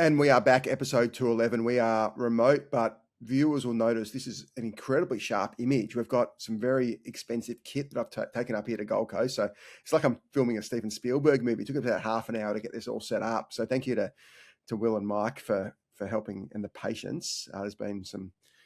And we are back, episode 211. We are remote, but viewers will notice this is an incredibly sharp image. We've got some very expensive kit that I've taken up here to Gold Coast. So it's like I'm filming a Steven Spielberg movie. It took about half an hour to get this all set up. So thank you to Will and Mike for helping and the patience.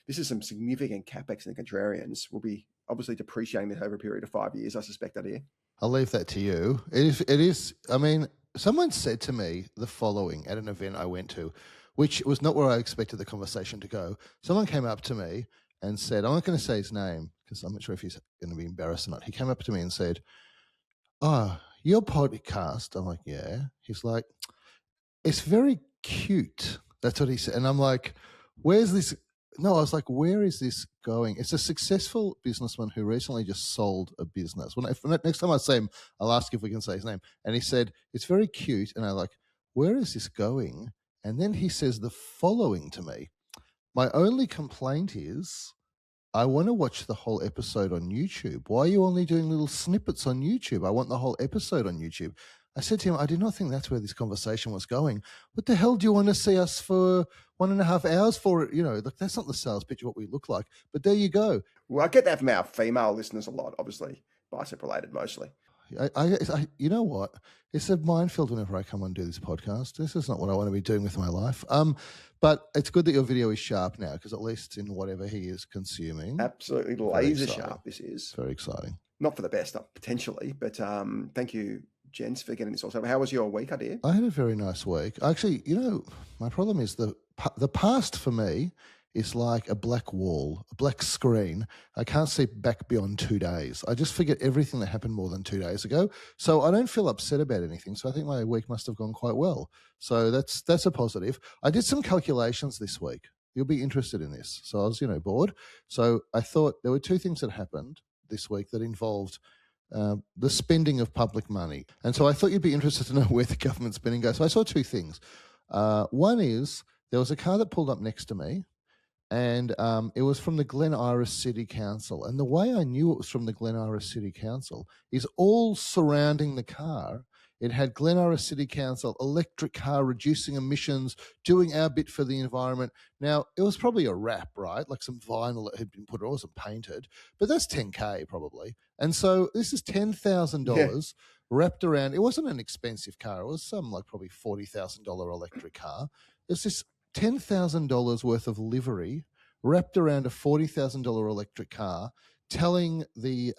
This is some significant capex in the Contrarians. We'll be obviously depreciating this over a period of 5 years, I suspect, Adir. I'll leave that to you. It is, I mean, someone said to me the following at an event I went to, which was not where I expected the conversation to go. Someone came up to me and said, I'm not going to say his name because I'm not sure if he's going to be embarrassed or not. He came up to me and said, "Oh, your podcast." I'm like, "Yeah." He's like, "It's very cute." That's what he said. And I'm like, "Where's this?" No, I was like, "Where is this going?" It's a successful businessman who recently just sold a business. Next time I see him, I'll ask if we can say his name. And he said, "It's very cute." And I'm like, "Where is this going?" And then he says the following to me. "My only complaint is I want to watch the whole episode on YouTube. Why are you only doing little snippets on YouTube? I want the whole episode on YouTube." I said to him, "I did not think that's where this conversation was going. What the hell do you want to see us for 1.5 hours for? You know, look, that's not the sales pitch of what we look like." But there you go. Well, I get that from our female listeners a lot, obviously, bicep related mostly. You know what? It's a minefield whenever I come on and do this podcast. This is not what I want to be doing with my life. But it's good that your video is sharp now because at least it's in whatever he is consuming. Absolutely laser sharp this is. Very exciting. Not for the best, potentially, but thank you, gents, for getting this all set up. How was your week, Adir? I had a very nice week. Actually, you know, my problem is the past for me is like a black wall, a black screen. I can't see back beyond 2 days. I just forget everything that happened more than 2 days ago. So I don't feel upset about anything. So I think my week must have gone quite well. So that's a positive. I did some calculations this week. You'll be interested in this. So I was, bored. So I thought there were two things that happened this week that involved the spending of public money. And so I thought you'd be interested to know where the government spending goes. So I saw two things. One is there was a car that pulled up next to me, and it was from the Glen Iris City Council. And the way I knew it was from the Glen Iris City Council is all surrounding the car. It had Glen Iris City Council, electric car, reducing emissions, doing our bit for the environment. Now, it was probably a wrap, right? Like some vinyl that had been put on, it wasn't painted, but that's $10K probably. And so this is $10,000 wrapped around. It wasn't an expensive car. It was some like probably $40,000 electric car. It's this $10,000 worth of livery wrapped around a $40,000 electric car, telling the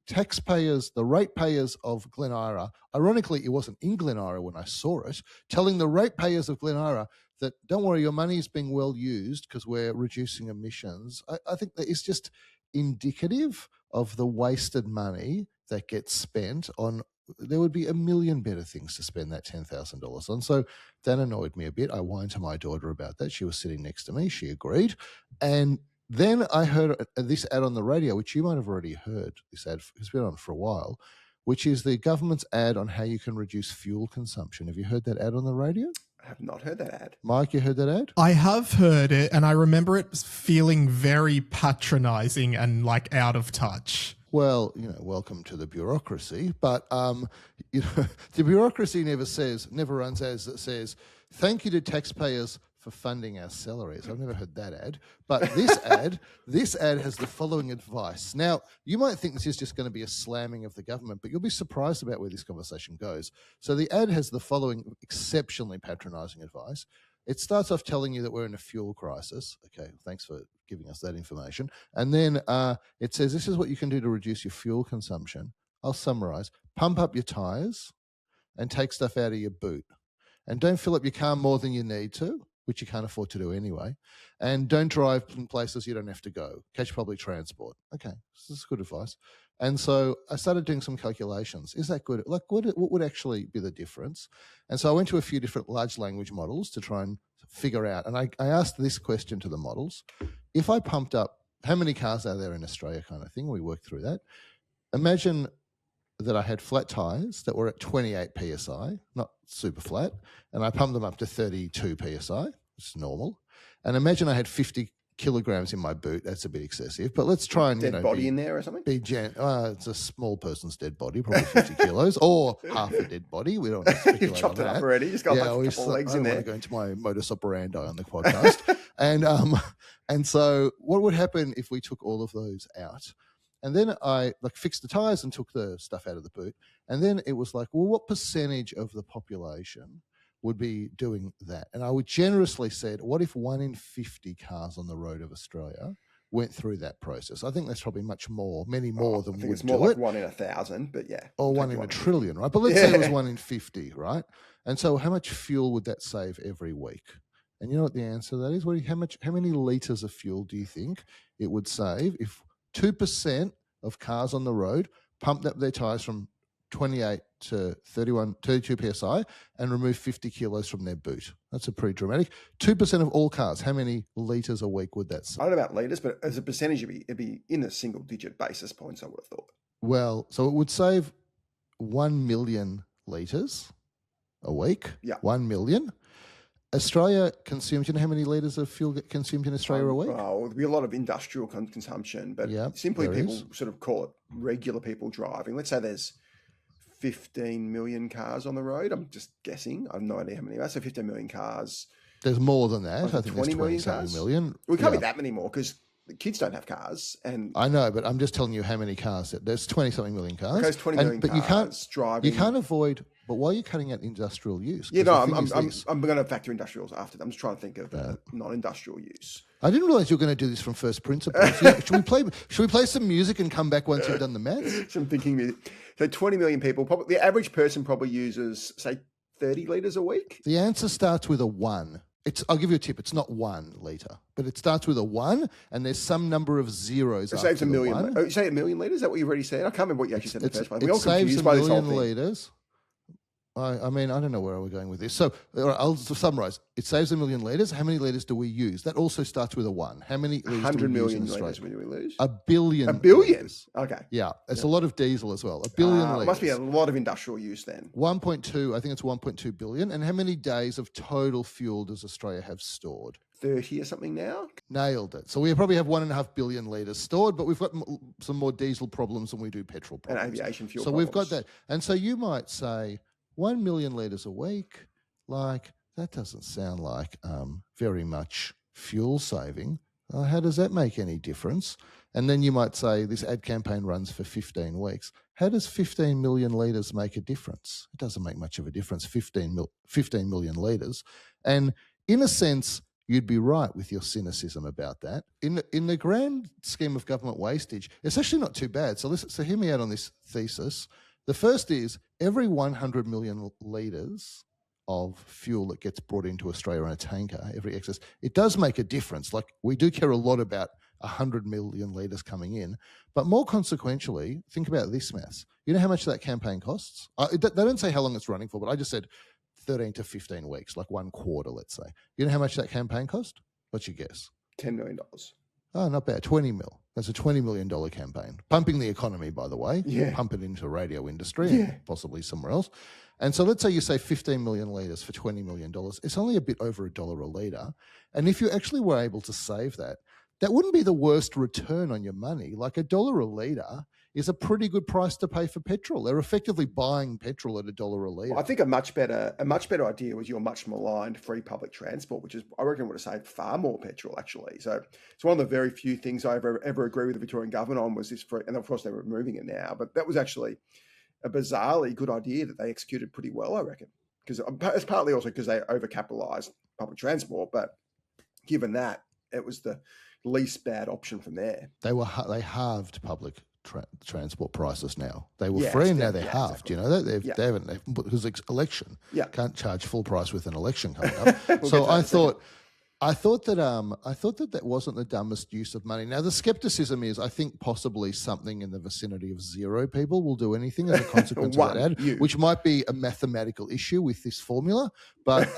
taxpayers, the ratepayers of Glen Ira, ironically, it wasn't in Glen Ira when I saw it, telling the ratepayers of Glen Ira that, don't worry, your money is being well used because we're reducing emissions. I think that is just indicative of the wasted money that gets spent on. There would be a million better things to spend that $10,000 on. So that annoyed me a bit. I whined to my daughter about that. She was sitting next to me. She agreed. And then I heard this ad on the radio, which you might have already heard. This ad has been on for a while, which is the government's ad on how you can reduce fuel consumption. Have you heard that ad on the radio? I have not heard that ad. Mike, you heard that ad? I have heard it, and I remember it feeling very patronizing and like out of touch. Well, welcome to the bureaucracy. But, the bureaucracy never runs ads that says, "Thank you to taxpayers for funding our salaries." I've never heard that ad. But this ad has the following advice. Now, you might think this is just going to be a slamming of the government, but you'll be surprised about where this conversation goes. So the ad has the following exceptionally patronizing advice. It starts off telling you that we're in a fuel crisis. Okay, thanks for giving us that information. And then it says, this is what you can do to reduce your fuel consumption. I'll summarize. Pump up your tires and take stuff out of your boot. And don't fill up your car more than you need to, which you can't afford to do anyway. And don't drive in places you don't have to go. Catch public transport. Okay, this is good advice. And so I started doing some calculations. Is that good? Like, what would actually be the difference? And so I went to a few different large language models to try and figure out. And I asked this question to the models. If I pumped up, how many cars are there in Australia kind of thing? We worked through that. Imagine that I had flat tires that were at 28 PSI, not super flat, and I pumped them up to 32 PSI, which is normal. And imagine I had 50 kilograms in my boot. That's a bit excessive. But let's try and dead body in there or something. It's a small person's dead body, probably 50 kilos, or half a dead body. We don't want to speculate You've chopped on it that. up already. Just got a couple of legs in there. I don't want to go into my modus operandi on the podcast. And so what would happen if we took all of those out? And then I fixed the tires and took the stuff out of the boot. And then it was like, well, what percentage of the population would be doing that? And I would generously said, what if 1 in 50 cars on the road of Australia went through that process? I think that's probably many more than would do it. It's more like 1 in 1,000, but yeah. Or 1 in a trillion, right? But let's say it was 1 in 50, right? And so how much fuel would that save every week? And you know what the answer to that is? How many litres of fuel do you think it would save if 2% of cars on the road pumped up their tyres from 28 to 32 psi and remove 50 kilos from their boot? That's a pretty dramatic. 2% of all cars, how many litres a week would that save? I don't know about litres, but as a percentage, it'd be in the single-digit basis points, I would have thought. Well, so it would save 1 million litres a week. Yeah. 1 million. Australia consumes, you know how many litres of fuel get consumed in Australia a week? Oh, there'd be a lot of industrial consumption, but simply people sort of call it regular people driving. Let's say there's 15 million cars on the road. I'm just guessing. I have no idea how many. So 15 million cars. There's more than that. I think 20 there's 20 million. We can't be that many more because the kids don't have cars. And I know, but I'm just telling you how many cars. There's 20-something million cars. Okay, 20 million but cars driving. You can't avoid... But why are you cutting out industrial use? Yeah, no, I'm going to factor industrials after that. I'm just trying to think of non-industrial use. I didn't realize you were going to do this from first principles. Should we play some music and come back once you've done the maths? Some thinking music. So 20 million people. Probably the average person probably uses, say, 30 litres a week. The answer starts with a 1. I'll give you a tip. It's not 1 litre, but it starts with a 1, and there's some number of zeros. It saves a million. You say a million litres? Is that what you've already said? I can't remember what you actually said in the first place. We're all confused by this whole thing. Litres. I mean, I don't know where we're going with this. So I'll summarise. It saves a million litres. How many litres do we use? That also starts with a 1. How many litres 100 do we million use in litres do we lose? A billion. A billion? Litres. Okay. Yeah. It's a lot of diesel as well. A billion litres. It must be a lot of industrial use then. 1.2, I think it's 1.2 billion. And how many days of total fuel does Australia have stored? 30 or something now? Nailed it. So we probably have 1.5 billion litres stored, but we've got some more diesel problems than we do petrol problems. And aviation fuel So problems. we've got that. And so you might say 1 million litres a week, that doesn't sound like very much fuel saving. How does that make any difference? And then you might say this ad campaign runs for 15 weeks. How does 15 million litres make a difference? It doesn't make much of a difference, 15 million litres. And in a sense, you'd be right with your cynicism about that. In the grand scheme of government wastage, it's actually not too bad. So hear me out on this thesis. The first is every 100 million litres of fuel that gets brought into Australia on a tanker, every excess, it does make a difference. Like, we do care a lot about 100 million litres coming in, but more consequentially, think about this maths. You know how much that campaign costs? They don't say how long it's running for, but I just said 13 to 15 weeks, like 1 quarter, let's say. You know how much that campaign cost? What's your guess? $10 million. Oh, not bad. 20 mil. That's a $20 million campaign. Pumping the economy, by the way. Yeah. Pump it into the radio industry and possibly somewhere else. And so let's say you say 15 million litres for $20 million. It's only a bit over $1 a litre. And if you actually were able to save that, that wouldn't be the worst return on your money. Like $1 a litre is a pretty good price to pay for petrol. They're effectively buying petrol at $1 a litre. Well, I think a much better idea was your much maligned free public transport, which is, I reckon, would have saved far more petrol, actually. So it's one of the very few things I ever agree with the Victorian government on was this free, and of course they're removing it now, but that was actually a bizarrely good idea that they executed pretty well, I reckon. Because it's partly also because they overcapitalised public transport, but given that, it was the least bad option from there. They halved public transport prices now. They were free and now they're halved. Exactly. You know that they haven't because it's election. Yeah, can't charge full price with an election coming up. So I thought that wasn't the dumbest use of money. Now the skepticism is, I think possibly something in the vicinity of 0 people will do anything as a consequence of that ad, which might be a mathematical issue with this formula. But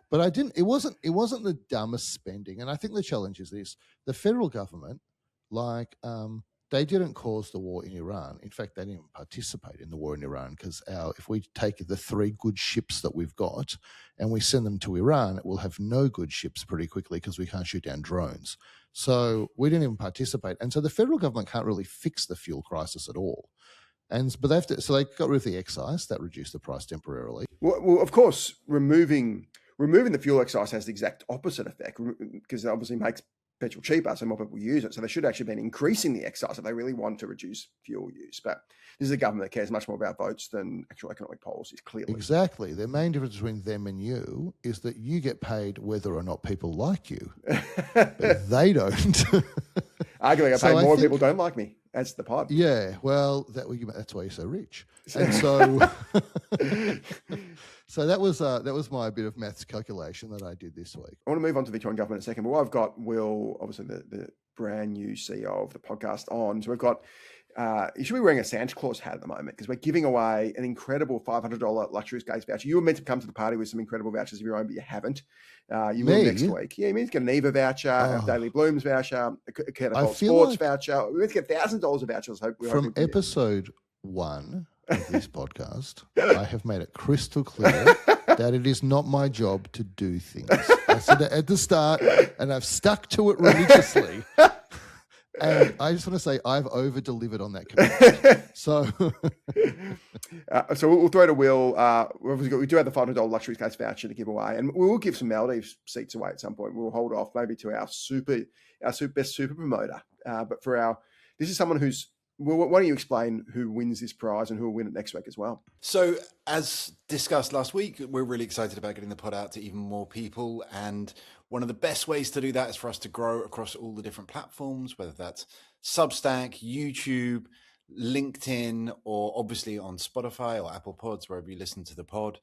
but I didn't. It wasn't the dumbest spending. And I think the challenge is this: the federal government, they didn't cause the war in Iran. In fact, they didn't even participate in the war in Iran because if we take the 3 good ships that we've got and we send them to Iran, it will have no good ships pretty quickly because we can't shoot down drones. So we didn't even participate. And so the federal government can't really fix the fuel crisis at all. But they got rid of the excise. That reduced the price temporarily. Well, of course, removing the fuel excise has the exact opposite effect because it obviously makes petrol cheaper, so more people use it. So they should actually have been increasing the excise if they really want to reduce fuel use. But this is a government that cares much more about votes than actual economic policies, clearly. Exactly. The main difference between them and you is that you get paid whether or not people like you. But they don't. Arguably, I pay more if people don't like me. That's the pod. Yeah, well, that's why you're so rich. And so, so that was my bit of maths calculation that I did this week. I want to move on to the Victorian government in a second, but what I've got Will, obviously the brand new CEO of the podcast, on. So we've got, you should be wearing a Santa Claus hat at the moment because we're giving away an incredible $500 luxury escapes voucher. You were meant to come to the party with some incredible vouchers of your own, but you haven't. You will next week. Yeah, you meant to get an Eva voucher, a Daily Blooms voucher, a Catapult Sports voucher. We meant to get $1,000 of vouchers. From episode 1 of this podcast, I have made it crystal clear that it is not my job to do things. I said it at the start, and I've stuck to it religiously. And I just want to say I've over-delivered on that commitment. So we'll throw to Will. We do have the $500 luxury case voucher to give away, and we will give some Maldives seats away at some point. We'll hold off maybe to our best super promoter. But this is someone who's. Well, why don't you explain who wins this prize and who will win it next week as well? So, as discussed last week, we're really excited about getting the pod out to even more people. And one of the best ways to do that is for us to grow across all the different platforms, whether that's Substack, YouTube, LinkedIn, or obviously on Spotify or Apple Pods, wherever you listen to the pod.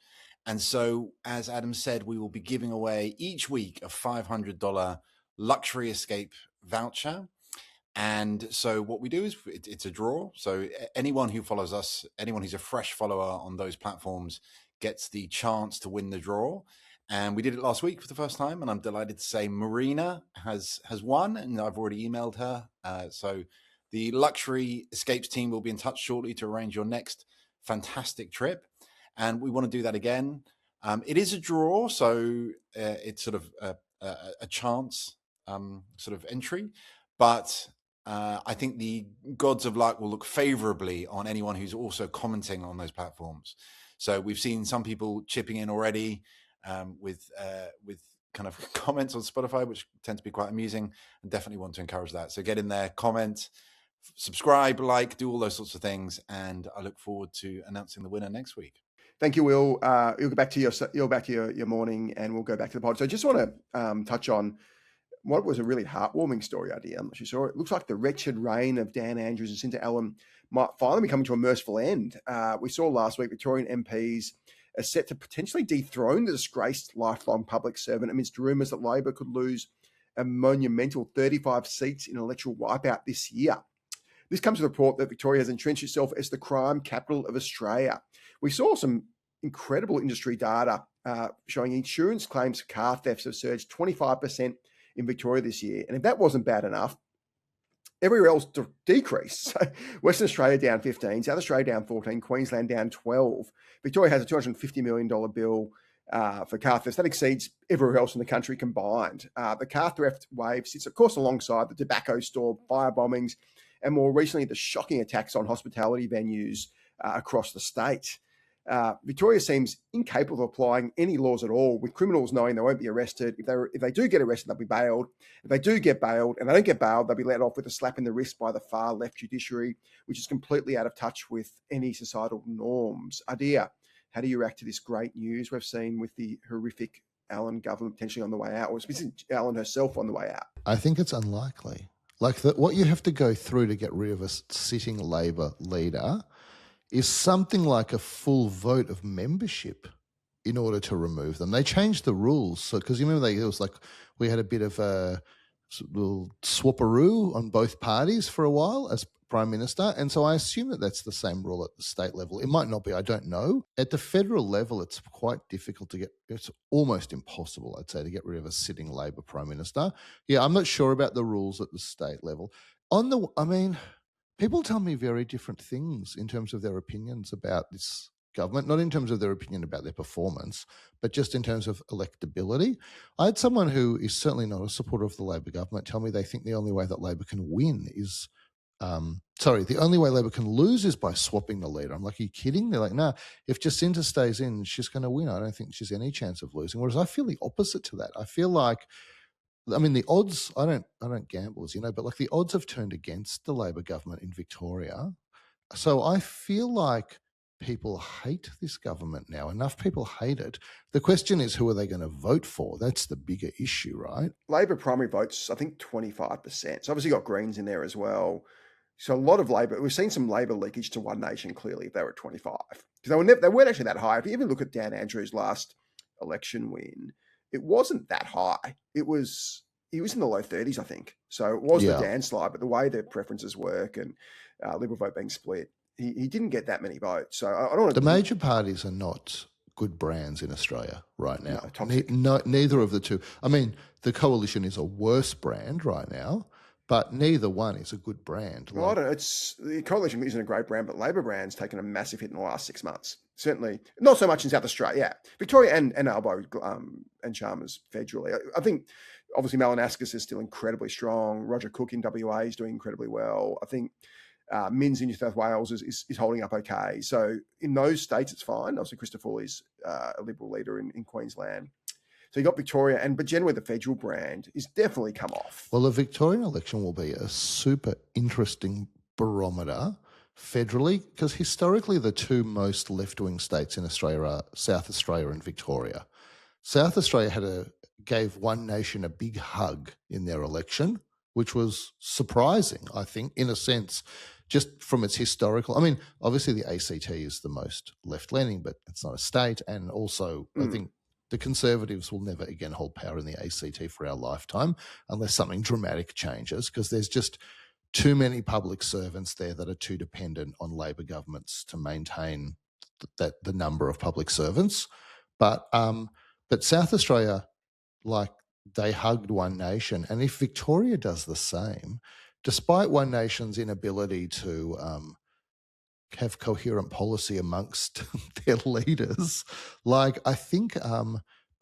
And so, as Adam said, we will be giving away each week a $500 luxury escape voucher. And so what we do is it's a draw. So anyone who follows us, anyone who's a fresh follower on those platforms gets the chance to win the draw. And we did it last week for the first time. And I'm delighted to say Marina has won, and I've already emailed her. So the Luxury Escapes team will be in touch shortly to arrange your next fantastic trip. And we want to do that again. It is a draw, so it's sort of a chance sort of entry. But I think the gods of luck will look favorably on anyone who's also commenting on those platforms. So we've seen some people chipping in already with kind of comments on Spotify, which tend to be quite amusing, and definitely want to encourage that. So get in there, comment, subscribe, like, do all those sorts of things, and I look forward to announcing the winner next week. Thank you, Will. You'll go back to your morning, and we'll go back to the pod. So I just want to touch on what was a really heartwarming story, Adir. I'm not sure you saw it. It looks like the wretched reign of Dan Andrews and Cynthia Allen might finally be coming to a merciful end. We saw last week Victorian MPs are set to potentially dethrone the disgraced lifelong public servant amidst rumours that Labor could lose a monumental 35 seats in an electoral wipeout this year. This comes to the report that Victoria has entrenched itself as the crime capital of Australia. We saw some incredible industry data showing insurance claims for car thefts have surged 25% in Victoria this year. And if that wasn't bad enough, everywhere else decreased. So Western Australia down 15, South Australia down 14, Queensland down 12. Victoria has a $250 million bill for car thefts. That exceeds everywhere else in the country combined. The car theft wave sits, of course, alongside the tobacco store, fire bombings, and more recently, the shocking attacks on hospitality venues across the state. Victoria seems incapable of applying any laws at all, with criminals knowing they won't be arrested. If they do get arrested, they'll be bailed. If they do get bailed and they don't get bailed, they'll be let off with a slap in the wrist by the far left judiciary, which is completely out of touch with any societal norms. Adir, how do you react to this great news we've seen with the horrific Allen government potentially on the way out, or especially Allen herself on the way out? I think it's unlikely. Like what you have to go through to get rid of a sitting Labor leader is something like a full vote of membership in order to remove them. They changed the rules. So, because you remember it was like we had a bit of a little swapperoo on both parties for a while as Prime Minister. And so I assume that that's the same rule at the state level. It might not be, I don't know. At the federal level, it's quite difficult to it's almost impossible, I'd say, to get rid of a sitting Labor Prime Minister. Yeah, I'm not sure about the rules at the state level. people tell me very different things in terms of their opinions about this government, not in terms of their opinion about their performance, but just in terms of electability. I had someone who is certainly not a supporter of the Labor government tell me they think the only way that Labor can win is, the only way Labor can lose is by swapping the leader. I'm like, are you kidding? They're like, no, if Jacinta stays in, she's going to win. I don't think she's any chance of losing. Whereas I feel the opposite to that. I feel like, the odds, I don't gamble, as you know, but like the odds have turned against the Labor government in Victoria. So I feel like people hate this government now. Enough people hate it. The question is, who are they going to vote for? That's the bigger issue, right? Labor primary votes, I think 25%. So obviously got Greens in there as well. So a lot of Labor, we've seen some Labor leakage to One Nation clearly if they were at 25. Because they weren't actually that high. If you even look at Dan Andrews' last election win, it wasn't that high. He was in the low 30s, I think. So it was the Dan slide, but the way their preferences work and Liberal vote being split, he didn't get that many votes. So I don't want to... The major parties are not good brands in Australia right now. No, neither of the two. The Coalition is a worse brand right now, but neither one is a good brand. Well, I don't know. The Coalition isn't a great brand, but Labor brand's taken a massive hit in the last 6 months. Certainly, not so much in South Australia. Yeah, Victoria and Albo and Chalmers federally. I think obviously Malinaskis is still incredibly strong. Roger Cook in WA is doing incredibly well. I think Minns in New South Wales is holding up okay. So in those states, it's fine. Obviously, Christopher Foley's a Liberal leader in Queensland. So you got Victoria, but generally the federal brand is definitely come off. Well, the Victorian election will be a super interesting barometer federally, because historically the two most left-wing states in Australia are South Australia and Victoria. South Australia gave One Nation a big hug in their election, which was surprising, I think, in a sense, just from its historical... obviously the ACT is the most left-leaning, but it's not a state. And also, I think the Conservatives will never again hold power in the ACT for our lifetime unless something dramatic changes, because there's just too many public servants there that are too dependent on Labor governments to maintain the number of public servants. But South Australia, they hugged One Nation. And if Victoria does the same, despite One Nation's inability to have coherent policy amongst their leaders, I think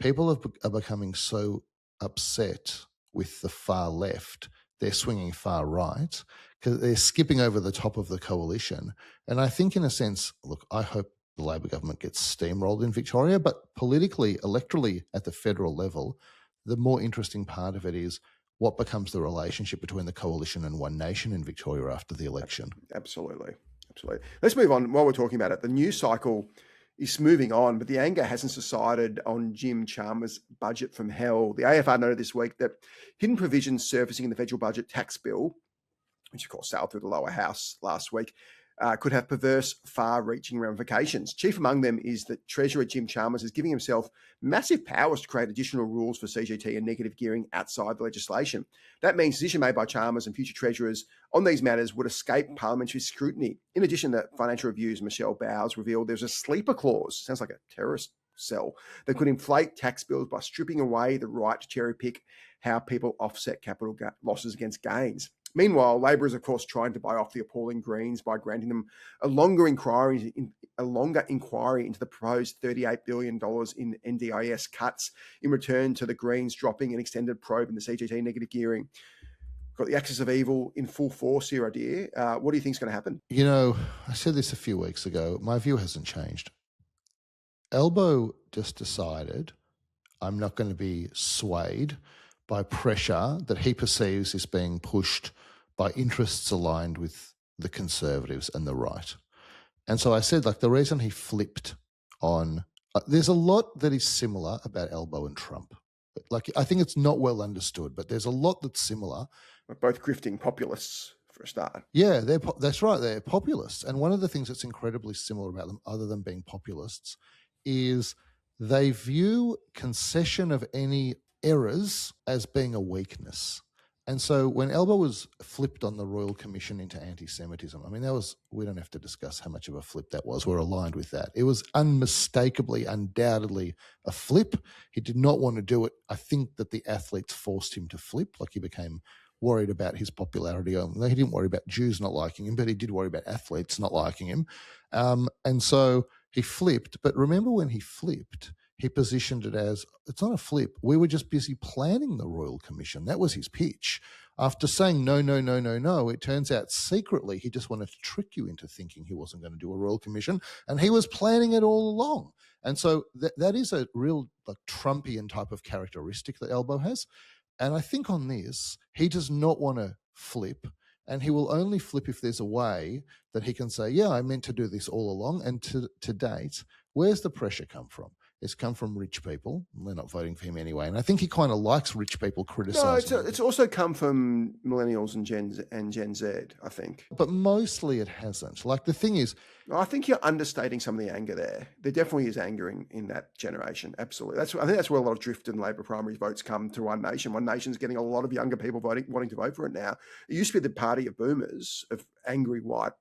people are becoming so upset with the far left, they're swinging far right, because they're skipping over the top of the coalition. And I think in a sense, look, I hope the Labor government gets steamrolled in Victoria, but politically, electorally at the federal level, the more interesting part of it is what becomes the relationship between the coalition and One Nation in Victoria after the election. Absolutely. Let's move on. While we're talking about it, the news cycle is moving on, but the anger hasn't subsided on Jim Chalmers' budget from hell. The AFR noted this week that hidden provisions surfacing in the federal budget tax bill, which of course sailed through the lower house last week, could have perverse, far-reaching ramifications. Chief among them is that Treasurer Jim Chalmers is giving himself massive powers to create additional rules for CGT and negative gearing outside the legislation. That means decisions made by Chalmers and future treasurers on these matters would escape parliamentary scrutiny. In addition, the Financial Review's Michelle Bowes revealed there's a sleeper clause, sounds like a terrorist cell, that could inflate tax bills by stripping away the right to cherry-pick how people offset capital losses against gains. Meanwhile, Labor is, of course, trying to buy off the appalling Greens by granting them a longer inquiry into the proposed $38 billion in NDIS cuts in return to the Greens dropping an extended probe in the CGT negative gearing. Got the axis of evil in full force here, Adir. What do you think is going to happen? I said this a few weeks ago. My view hasn't changed. Albo just decided I'm not going to be swayed by pressure that he perceives is being pushed by interests aligned with the Conservatives and the right. And so I said, the reason he flipped on... there's a lot that is similar about Albo and Trump. I think it's not well understood, but there's a lot that's similar. We're both grifting populists for a start. Yeah, that's right. They're populists. And one of the things that's incredibly similar about them, other than being populists, is they view concession of any errors as being a weakness. And so when Albo was flipped on the Royal Commission into anti-Semitism, we don't have to discuss how much of a flip that was. We're aligned with that. It was unmistakably, undoubtedly a flip. He did not want to do it. I think that the athletes forced him to flip, he became worried about his popularity. He didn't worry about Jews not liking him, but he did worry about athletes not liking him. And so he flipped. But remember when he flipped, he positioned it as, it's not a flip. We were just busy planning the Royal Commission. That was his pitch. After saying no, it turns out secretly he just wanted to trick you into thinking he wasn't going to do a Royal Commission, and he was planning it all along. And so that is a real Trumpian type of characteristic that Albo has. And I think on this, he does not want to flip, and he will only flip if there's a way that he can say, yeah, I meant to do this all along. And to date, where's the pressure come from? It's come from rich people. They're not voting for him anyway. And I think he kind of likes rich people criticising. No, it's also come from millennials and Gen Z, I think. But mostly it hasn't. The thing is, I think you're understating some of the anger there. There definitely is anger in that generation. Absolutely. I think that's where a lot of drift and Labor primary votes come to One Nation. One Nation's getting a lot of younger people wanting to vote for it now. It used to be the party of boomers, of angry white,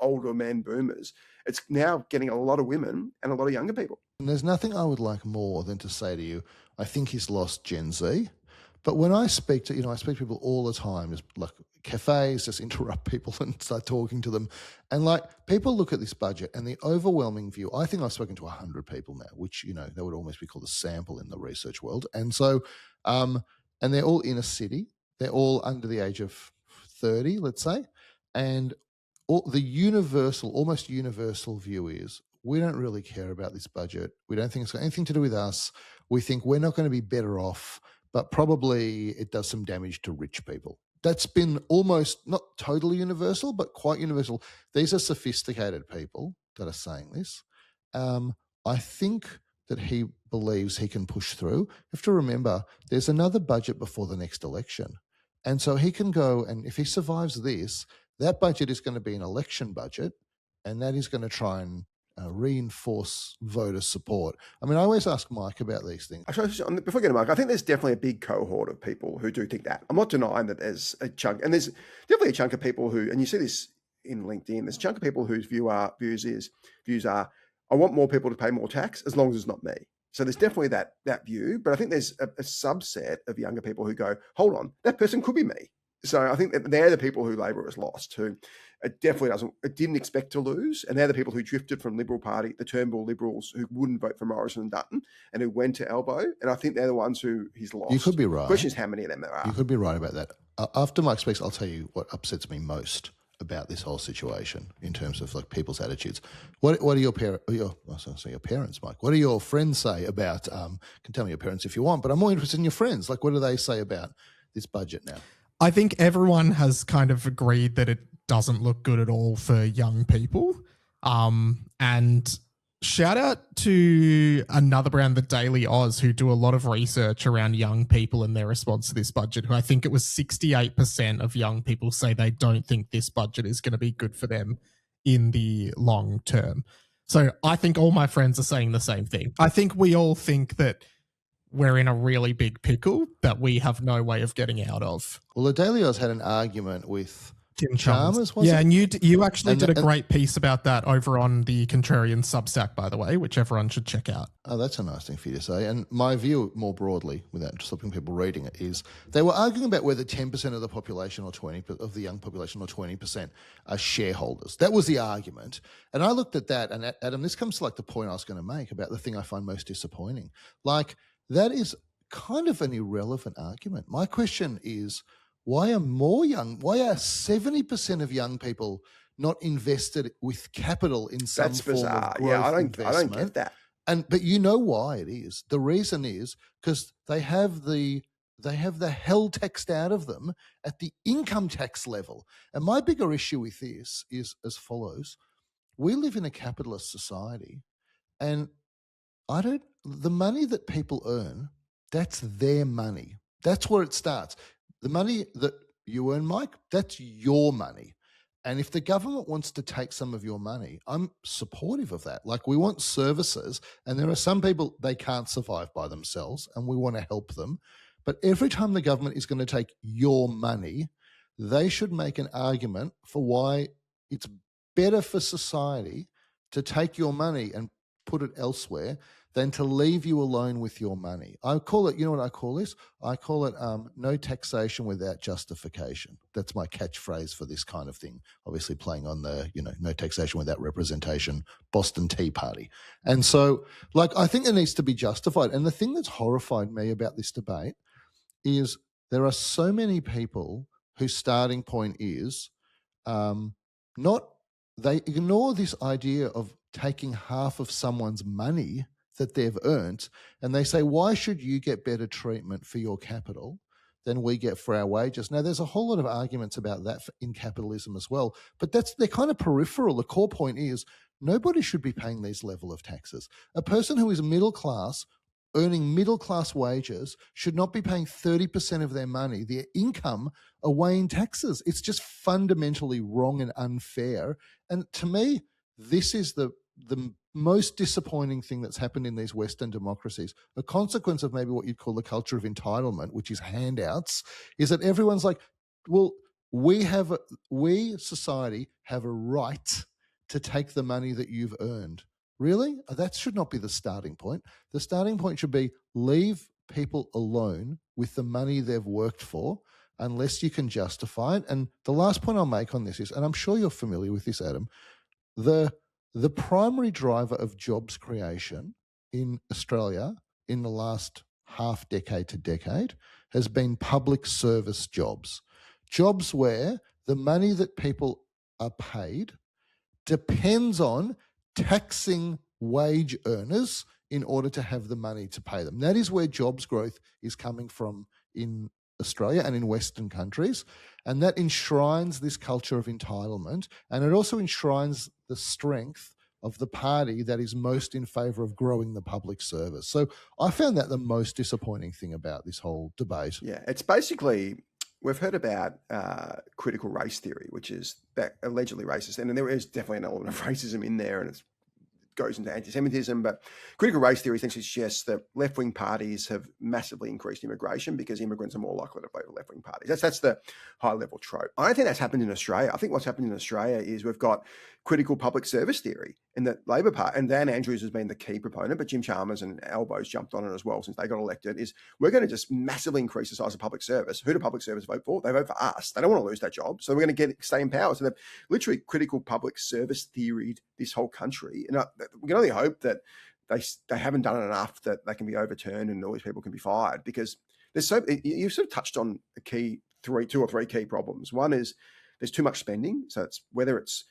older men boomers. It's now getting a lot of women and a lot of younger people. And there's nothing I would like more than to say to you, I think he's lost Gen Z. But when I speak to, I speak to people all the time, just cafes, just interrupt people and start talking to them. And people look at this budget and the overwhelming view, I think I've spoken to 100 people now, which, that would almost be called a sample in the research world. And so, and they're all inner city. They're all under the age of 30, let's say. And the almost universal view is, we don't really care about this budget. We don't think it's got anything to do with us. We think we're not going to be better off, but probably it does some damage to rich people. That's been almost not totally universal, but quite universal. These are sophisticated people that are saying this. I think that he believes he can push through. You have to remember, there's another budget before the next election. And so he can go, and if he survives this, that budget is going to be an election budget, and that is going to try and reinforce voter support. I mean, I always ask Mike about these things. Actually, before I get to Mike, I think there's definitely a big cohort of people who do think that. I'm not denying that there's a chunk, and there's definitely a chunk of people who, and you see this in LinkedIn, there's a chunk of people whose views are, I want more people to pay more tax as long as it's not me. So there's definitely that view, but I think there's a subset of younger people who go, hold on, that person could be me. So I think that they're the people who Labor has lost, who it didn't expect to lose. And they're the people who drifted from Liberal Party, the Turnbull Liberals, who wouldn't vote for Morrison and Dutton, and who went to Albo. And I think they're the ones who he's lost. You could be right. The question is how many of them there are. You could be right about that. After Mike speaks, I'll tell you what upsets me most about this whole situation in terms of people's attitudes. What are your parents? I was going to say your parents, Mike. What do your friends say about? Can tell me your parents if you want, but I'm more interested in your friends. What do they say about this budget now? I think everyone has kind of agreed that it doesn't look good at all for young people. And shout out to another brand, the Daily Oz, who do a lot of research around young people and their response to this budget, who I think it was 68% of young people say they don't think this budget is going to be good for them in the long term. So I think all my friends are saying the same thing. I think we all think that we're in a really big pickle that we have no way of getting out of. Well, the Daily Oz had an argument with Tim Chalmers, was it? Yeah, and you actually did a great piece about that over on the Contrarians Substack, by the way, which everyone should check out. Oh, that's a nice thing for you to say. And my view more broadly, without stopping people reading it, is they were arguing about whether 10% of the population or 20% of the young population or 20% are shareholders. That was the argument. And I looked at that, and Adam, this comes to the point I was going to make about the thing I find most disappointing. That is kind of an irrelevant argument. My question is, why are 70% of young people not invested with capital in some form of growth investment? I don't get that. But you know why it is. The reason is because they have the hell taxed out of them at the income tax level. And my bigger issue with this is as follows. We live in a capitalist society, and the money that people earn, that's their money. That's where it starts. The money that you earn, Mike, that's your money. And if the government wants to take some of your money, I'm supportive of that. We want services, and there are some people, they can't survive by themselves, and we want to help them. But every time the government is going to take your money, they should make an argument for why it's better for society to take your money and put it elsewhere than to leave you alone with your money. I call it, you know what I call this? I call it no taxation without justification. That's my catchphrase for this kind of thing, obviously playing on the, no taxation without representation, Boston Tea Party. And so, I think it needs to be justified. And the thing that's horrified me about this debate is there are so many people whose starting point is they ignore this idea of taking half of someone's money that they've earned, and they say, why should you get better treatment for your capital than we get for our wages? Now, there's a whole lot of arguments about that in capitalism as well, but they're kind of peripheral. The core point is nobody should be paying these level of taxes. A person who is middle class, earning middle-class wages, should not be paying 30% of their money, their income, away in taxes. It's just fundamentally wrong and unfair. And to me, this is the most disappointing thing that's happened in these Western democracies. A consequence of maybe what you'd call the culture of entitlement, which is handouts, is that everyone's like, well, we, society, have a right to take the money that you've earned. Really? That should not be the starting point. The starting point should be leave people alone with the money they've worked for unless you can justify it. And the last point I'll make on this is, and I'm sure you're familiar with this, Adam, the primary driver of jobs creation in Australia in the last half decade to decade has been public service jobs. Jobs where the money that people are paid depends on taxing wage earners in order to have the money to pay them. That is where jobs growth is coming from in Australia and in Western countries. And that enshrines this culture of entitlement. And it also enshrines the strength of the party that is most in favour of growing the public service. So I found that the most disappointing thing about this whole debate. Yeah, it's basically, we've heard about critical race theory, which is allegedly racist. And there is definitely an element of racism in there, and it goes into anti-Semitism. But critical race theory essentially suggests that left-wing parties have massively increased immigration because immigrants are more likely to vote for left-wing parties. That's the high-level trope. I don't think that's happened in Australia. I think what's happened in Australia is we've got critical public service theory, and the Labor Party, and Dan Andrews has been the key proponent, but Jim Chalmers and Elbows jumped on it as well since they got elected, is we're going to just massively increase the size of public service. Who do public service vote for? They vote for us. They don't want to lose that job. So we're going to stay in power. So they've literally critical public service theoried this whole country. And we can only hope that they haven't done enough that they can be overturned and all these people can be fired, because you've sort of touched on two or three key problems. One is there's too much spending. So it's whether it's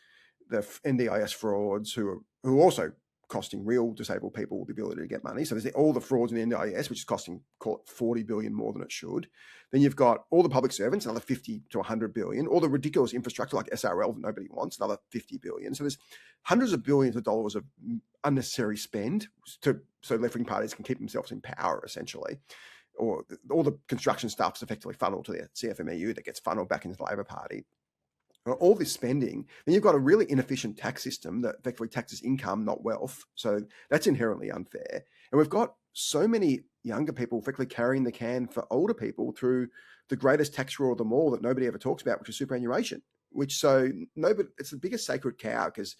the NDIS frauds who are also costing real disabled people the ability to get money. So there's all the frauds in the NDIS, which is costing, call it, 40 billion more than it should. Then you've got all the public servants, another 50 to 100 billion, all the ridiculous infrastructure like SRL that nobody wants, another 50 billion. So there's hundreds of billions of dollars of unnecessary spend so left-wing parties can keep themselves in power, essentially. Or all the construction stuff is effectively funneled to the CFMEU that gets funneled back into the Labor Party. All this spending, then you've got a really inefficient tax system that effectively taxes income, not wealth. So that's inherently unfair. And we've got so many younger people effectively carrying the can for older people through the greatest tax fraud of them all that nobody ever talks about, which is superannuation. It's the biggest sacred cow, because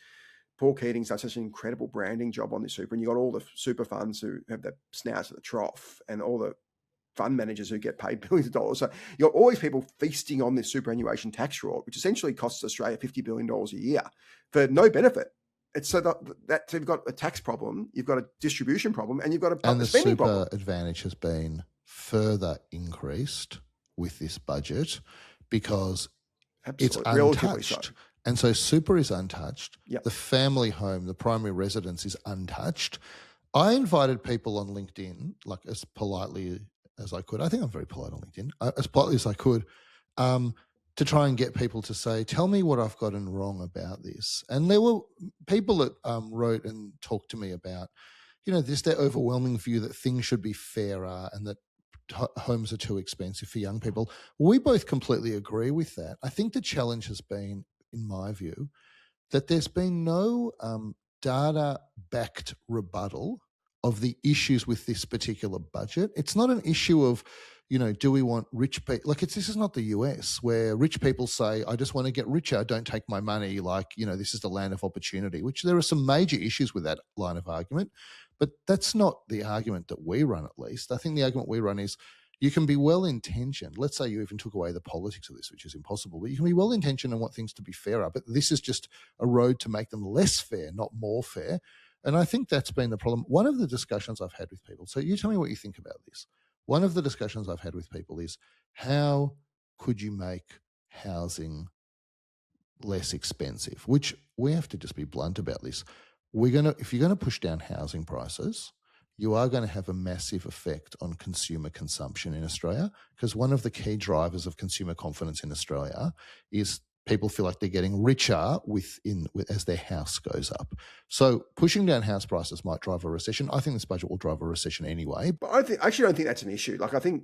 Paul Keating's done such an incredible branding job on this super. And you've got all the super funds who have their snouts at the trough, and all the fund managers who get paid billions of dollars. So you've got always people feasting on this superannuation tax fraud, which essentially costs Australia $50 billion a year for no benefit. It's so that you've got a tax problem, you've got a distribution problem, and you've got a spending problem. And the super advantage has been further increased with this budget because it's untouched. So. And so super is untouched. Yep. The family home, the primary residence, is untouched. I invited people on LinkedIn, like as politely as I could. I think I'm very polite on LinkedIn, as politely as I could, to try and get people to say, tell me what I've gotten wrong about this. And there were people that wrote and talked to me about, their overwhelming view that things should be fairer and that homes are too expensive for young people. We both completely agree with that. I think the challenge has been, in my view, that there's been no data-backed rebuttal of the issues with this particular budget. It's not an issue of, do we want rich people? This is not the US where rich people say, I just want to get richer, don't take my money. This is the land of opportunity, which there are some major issues with that line of argument. But that's not the argument that we run, at least. I think the argument we run is you can be well-intentioned. Let's say you even took away the politics of this, which is impossible, but you can be well-intentioned and want things to be fairer. But this is just a road to make them less fair, not more fair. And I think that's been the problem. One of the discussions I've had with people, so you tell me what you think about this. One of the discussions I've had with people is, how could you make housing less expensive? Which we have to just be blunt about this. If you're going to push down housing prices, you are going to have a massive effect on consumer consumption in Australia, because one of the key drivers of consumer confidence in Australia is people feel like they're getting richer as their house goes up. So pushing down house prices might drive a recession. I think this budget will drive a recession anyway. But I actually don't think that's an issue. Like, I think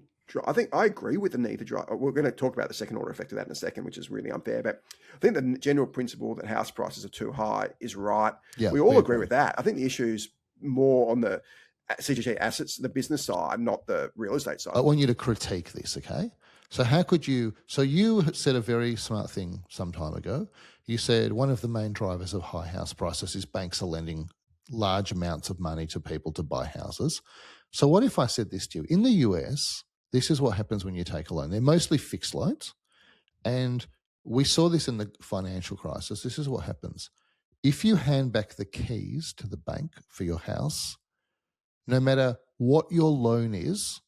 I agree with the need to drive. We're going to talk about the second order effect of that in a second, which is really unfair. But I think the general principle that house prices are too high is right. Yeah, we all agree with that. I think the issue is more on the CGT assets, the business side, not the real estate side. I want you to critique this, okay? So how could you, so you said a very smart thing some time ago. You said one of the main drivers of high house prices is banks are lending large amounts of money to people to buy houses. So what if I said this to you? In the US, this is what happens when you take a loan. They're mostly fixed loans. And we saw this in the financial crisis. This is what happens. If you hand back the keys to the bank for your house, no matter what your loan is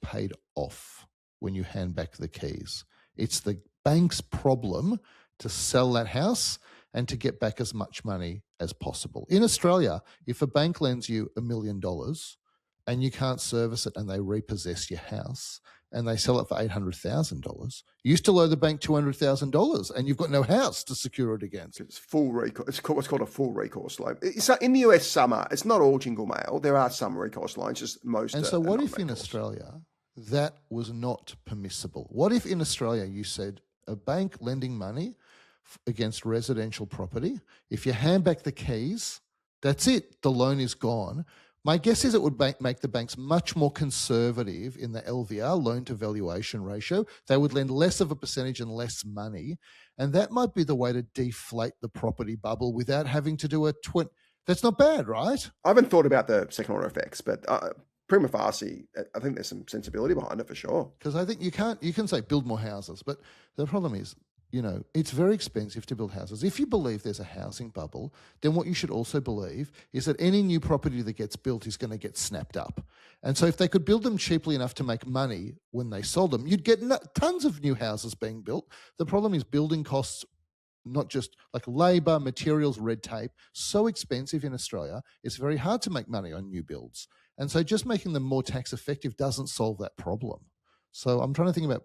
paid off when you hand back the keys. It's the bank's problem to sell that house and to get back as much money as possible. In Australia, if a bank lends you $1 million and you can't service it and they repossess your house and they sell it for $800,000, you still owe the bank $200,000 and you've got no house to secure it against. It's full recourse. It's what's called a full recourse loan. In the US summer, it's not all jingle mail. There are some recourse loans, just most. And so what if in Australia that was not permissible? What if in Australia you said a bank lending money against residential property, if you hand back the keys, that's it, the loan is gone. My guess is it would make the banks much more conservative in the LVR, loan to valuation ratio. They would lend less of a percentage and less money. And that might be the way to deflate the property bubble without having to do That's not bad, right? I haven't thought about the second order effects, but prima facie, I think there's some sensibility behind it for sure. Because I think you can say build more houses, but the problem is, it's very expensive to build houses. If you believe there's a housing bubble, then what you should also believe is that any new property that gets built is going to get snapped up. And so if they could build them cheaply enough to make money when they sold them, you'd get tons of new houses being built. The problem is building costs, not just like labour, materials, red tape, so expensive in Australia, it's very hard to make money on new builds. And so just making them more tax effective doesn't solve that problem. So I'm trying to think about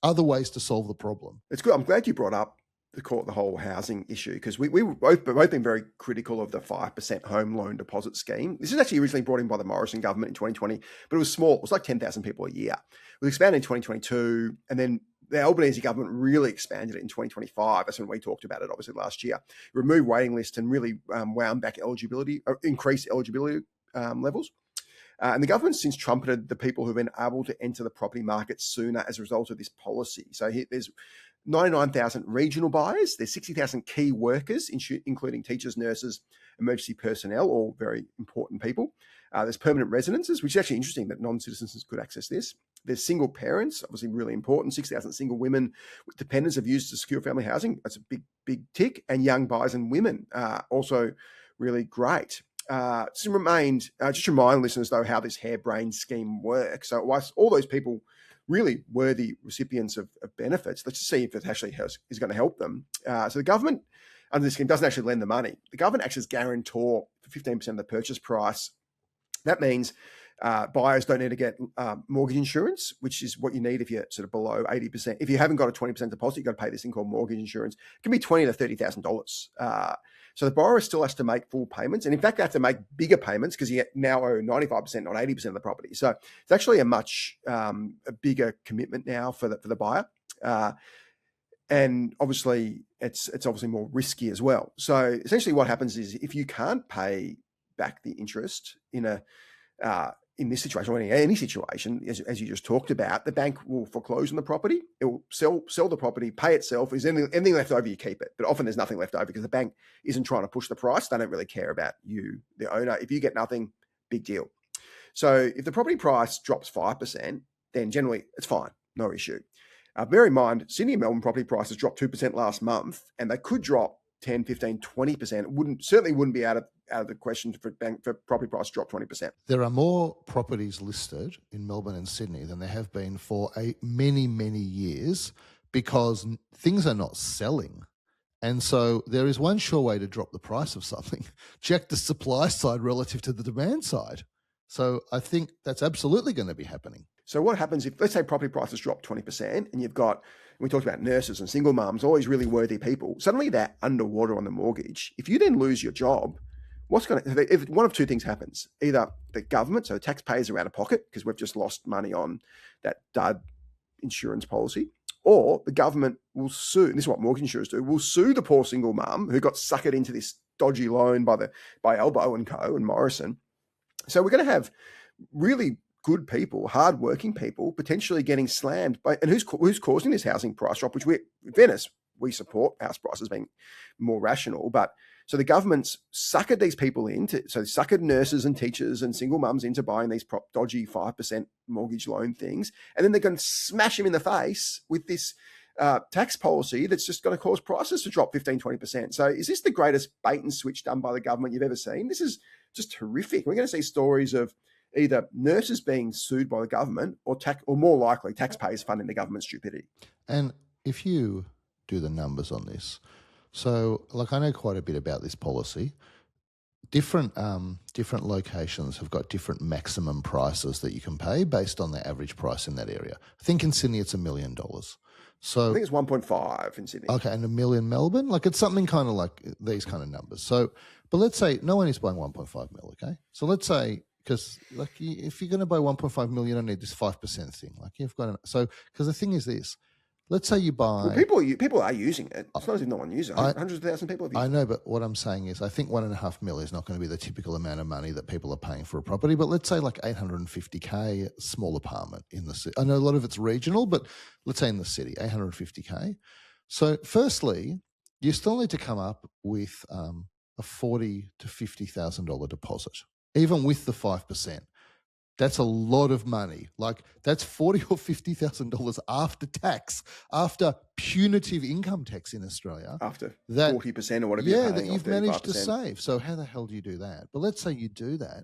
other ways to solve the problem. It's good. I'm glad you brought up the whole housing issue, because we were both been very critical of the 5% home loan deposit scheme. This is actually originally brought in by the Morrison government in 2020, but it was small. It was like 10,000 people a year. It was expanded in 2022, and then the Albanese government really expanded it in 2025. That's when we talked about it, obviously, last year. It removed waiting lists and really wound back eligibility, or increased eligibility levels. And the government's since trumpeted the people who've been able to enter the property market sooner as a result of this policy. So there's 99,000 regional buyers. There's 60,000 key workers, including teachers, nurses, emergency personnel, all very important people. There's permanent residences, which is actually interesting that non-citizens could access this. There's single parents, obviously really important. 6,000 single women with dependents have used secure family housing. That's a big tick. And young buyers and women, also really great. Just remind listeners, though, how this harebrained scheme works. So whilst all those people really worthy recipients of benefits, let's just see if it actually is going to help them. So the government under this scheme doesn't actually lend the money. The government acts as guarantor for 15% of the purchase price. That means buyers don't need to get mortgage insurance, which is what you need if you're sort of below 80%. If you haven't got a 20% deposit, you've got to pay this thing called mortgage insurance. It can be $20,000 to $30,000. So the borrower still has to make full payments. And in fact, they have to make bigger payments because you now owe 95%, not 80% of the property. So it's actually a much a bigger commitment now for the buyer. And obviously, it's obviously more risky as well. So essentially what happens is if you can't pay back the interest in in this situation or any situation, as you just talked about, the bank will foreclose on the property. It will sell the property, pay itself. Is anything left over, you keep it. But often there's nothing left over because the bank isn't trying to push the price. They don't really care about you, the owner. If you get nothing, big deal. So if the property price drops 5%, then generally it's fine, no issue. Bear in mind, Sydney and Melbourne property prices dropped 2% last month, and they could drop 10, 15, 20%. It certainly wouldn't be out of the question for property price to drop 20%. There are more properties listed in Melbourne and Sydney than there have been for many, many years because things are not selling. And so there is one sure way to drop the price of something. Check the supply side relative to the demand side. So I think that's absolutely going to be happening. So what happens if, let's say, property prices drop 20% and you've got, we talked about nurses and single mums, all these really worthy people, suddenly they're underwater on the mortgage. If you then lose your job, if one of two things happens, either the government, so taxpayers are out of pocket because we've just lost money on that dud insurance policy, or the government will sue, and this is what mortgage insurers do, will sue the poor single mum who got suckered into this dodgy loan by Elbow and Co. and Morrison. So we're going to have really good people, hardworking people, potentially getting slammed by, and who's causing this housing price drop, which Venice, we support house prices being more rational, but so the government's suckered these people suckered nurses and teachers and single mums into buying these dodgy 5% mortgage loan things, and then they're going to smash them in the face with this tax policy that's just going to cause prices to drop 15, 20%. So is this the greatest bait and switch done by the government you've ever seen? This is just horrific. We're going to see stories of either nurses being sued by the government or more likely taxpayers funding the government's stupidity. And if you do the numbers on this, so I know quite a bit about this policy. Different locations have got different maximum prices that you can pay based on the average price in that area. I think in Sydney it's $1 million. So I think it's 1.5 in Sydney. Okay, and $1 million Melbourne? It's something kind of like these kind of numbers. So, but let's say no one is buying 1.5 mil, okay? So let's say, because if you're going to buy 1.5 million, you don't need this 5% thing. Because the thing is this, let's say you buy... Well, people are using it. It's not as if no one uses it. Hundreds of thousands of people have used it. I know, but what I'm saying is I think 1.5 mil is not going to be the typical amount of money that people are paying for a property, but let's say 850K small apartment in the city. I know a lot of it's regional, but let's say in the city, 850K. So firstly, you still need to come up with a $40,000 to $50,000 deposit, even with the 5%. That's a lot of money. That's $40,000 or $50,000 after tax, after punitive income tax in Australia. After 40% or whatever you're paying. Yeah, that you've managed to save. So how the hell do you do that? But let's say you do that.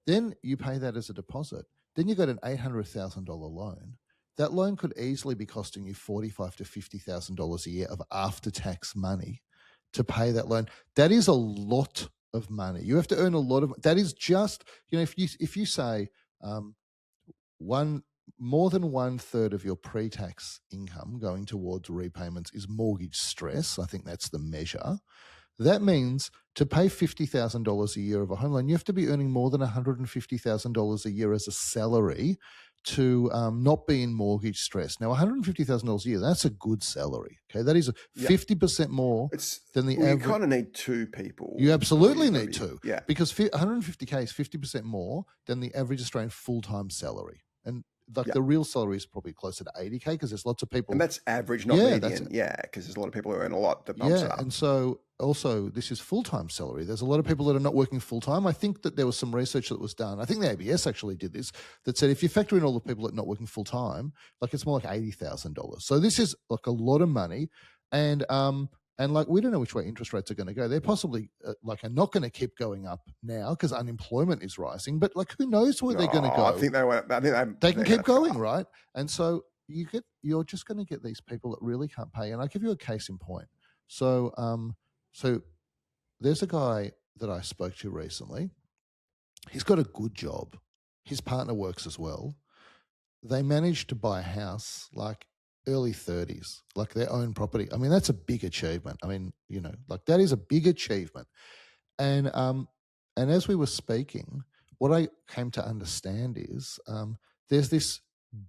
Then you pay that as a deposit. Then you got an $800,000 loan. That loan could easily be costing you $45,000 to $50,000 a year of after-tax money to pay that loan. That is a lot of money. You have to earn a lot of. That is just, if you say more than 1/3 of your pre-tax income going towards repayments is mortgage stress. I think that's the measure. That means to pay $50,000 a year of a home loan, you have to be earning more than $150,000 a year as a salary to not be in mortgage stress. Now, $150,000 a year, that's a good salary. Okay, that is 50% more than the average. You kind of need two people. You absolutely need two. Yeah. Because 150K is 50% more than the average Australian full-time salary. And the real salary is probably closer to 80K because there's lots of people. And that's average, not median. Because there's a lot of people who earn a lot that bumps it up. And so also this is full-time salary. There's a lot of people that are not working full-time. I think that there was some research that was done. I think the ABS actually did this that said if you factor in all the people that are not working full-time, it's more like $80,000. So this is a lot of money. And we don't know which way interest rates are going to go. They're possibly are not going to keep going up now because unemployment is rising. But who knows where they're going to go? I think they can keep going, right? And so you're just going to get these people that really can't pay. And I'll give you a case in point. So there's a guy that I spoke to recently. He's got a good job. His partner works as well. They managed to buy a house early 30s, their own property. I mean, that's a big achievement. I mean, that is a big achievement. And as we were speaking, what I came to understand is there's this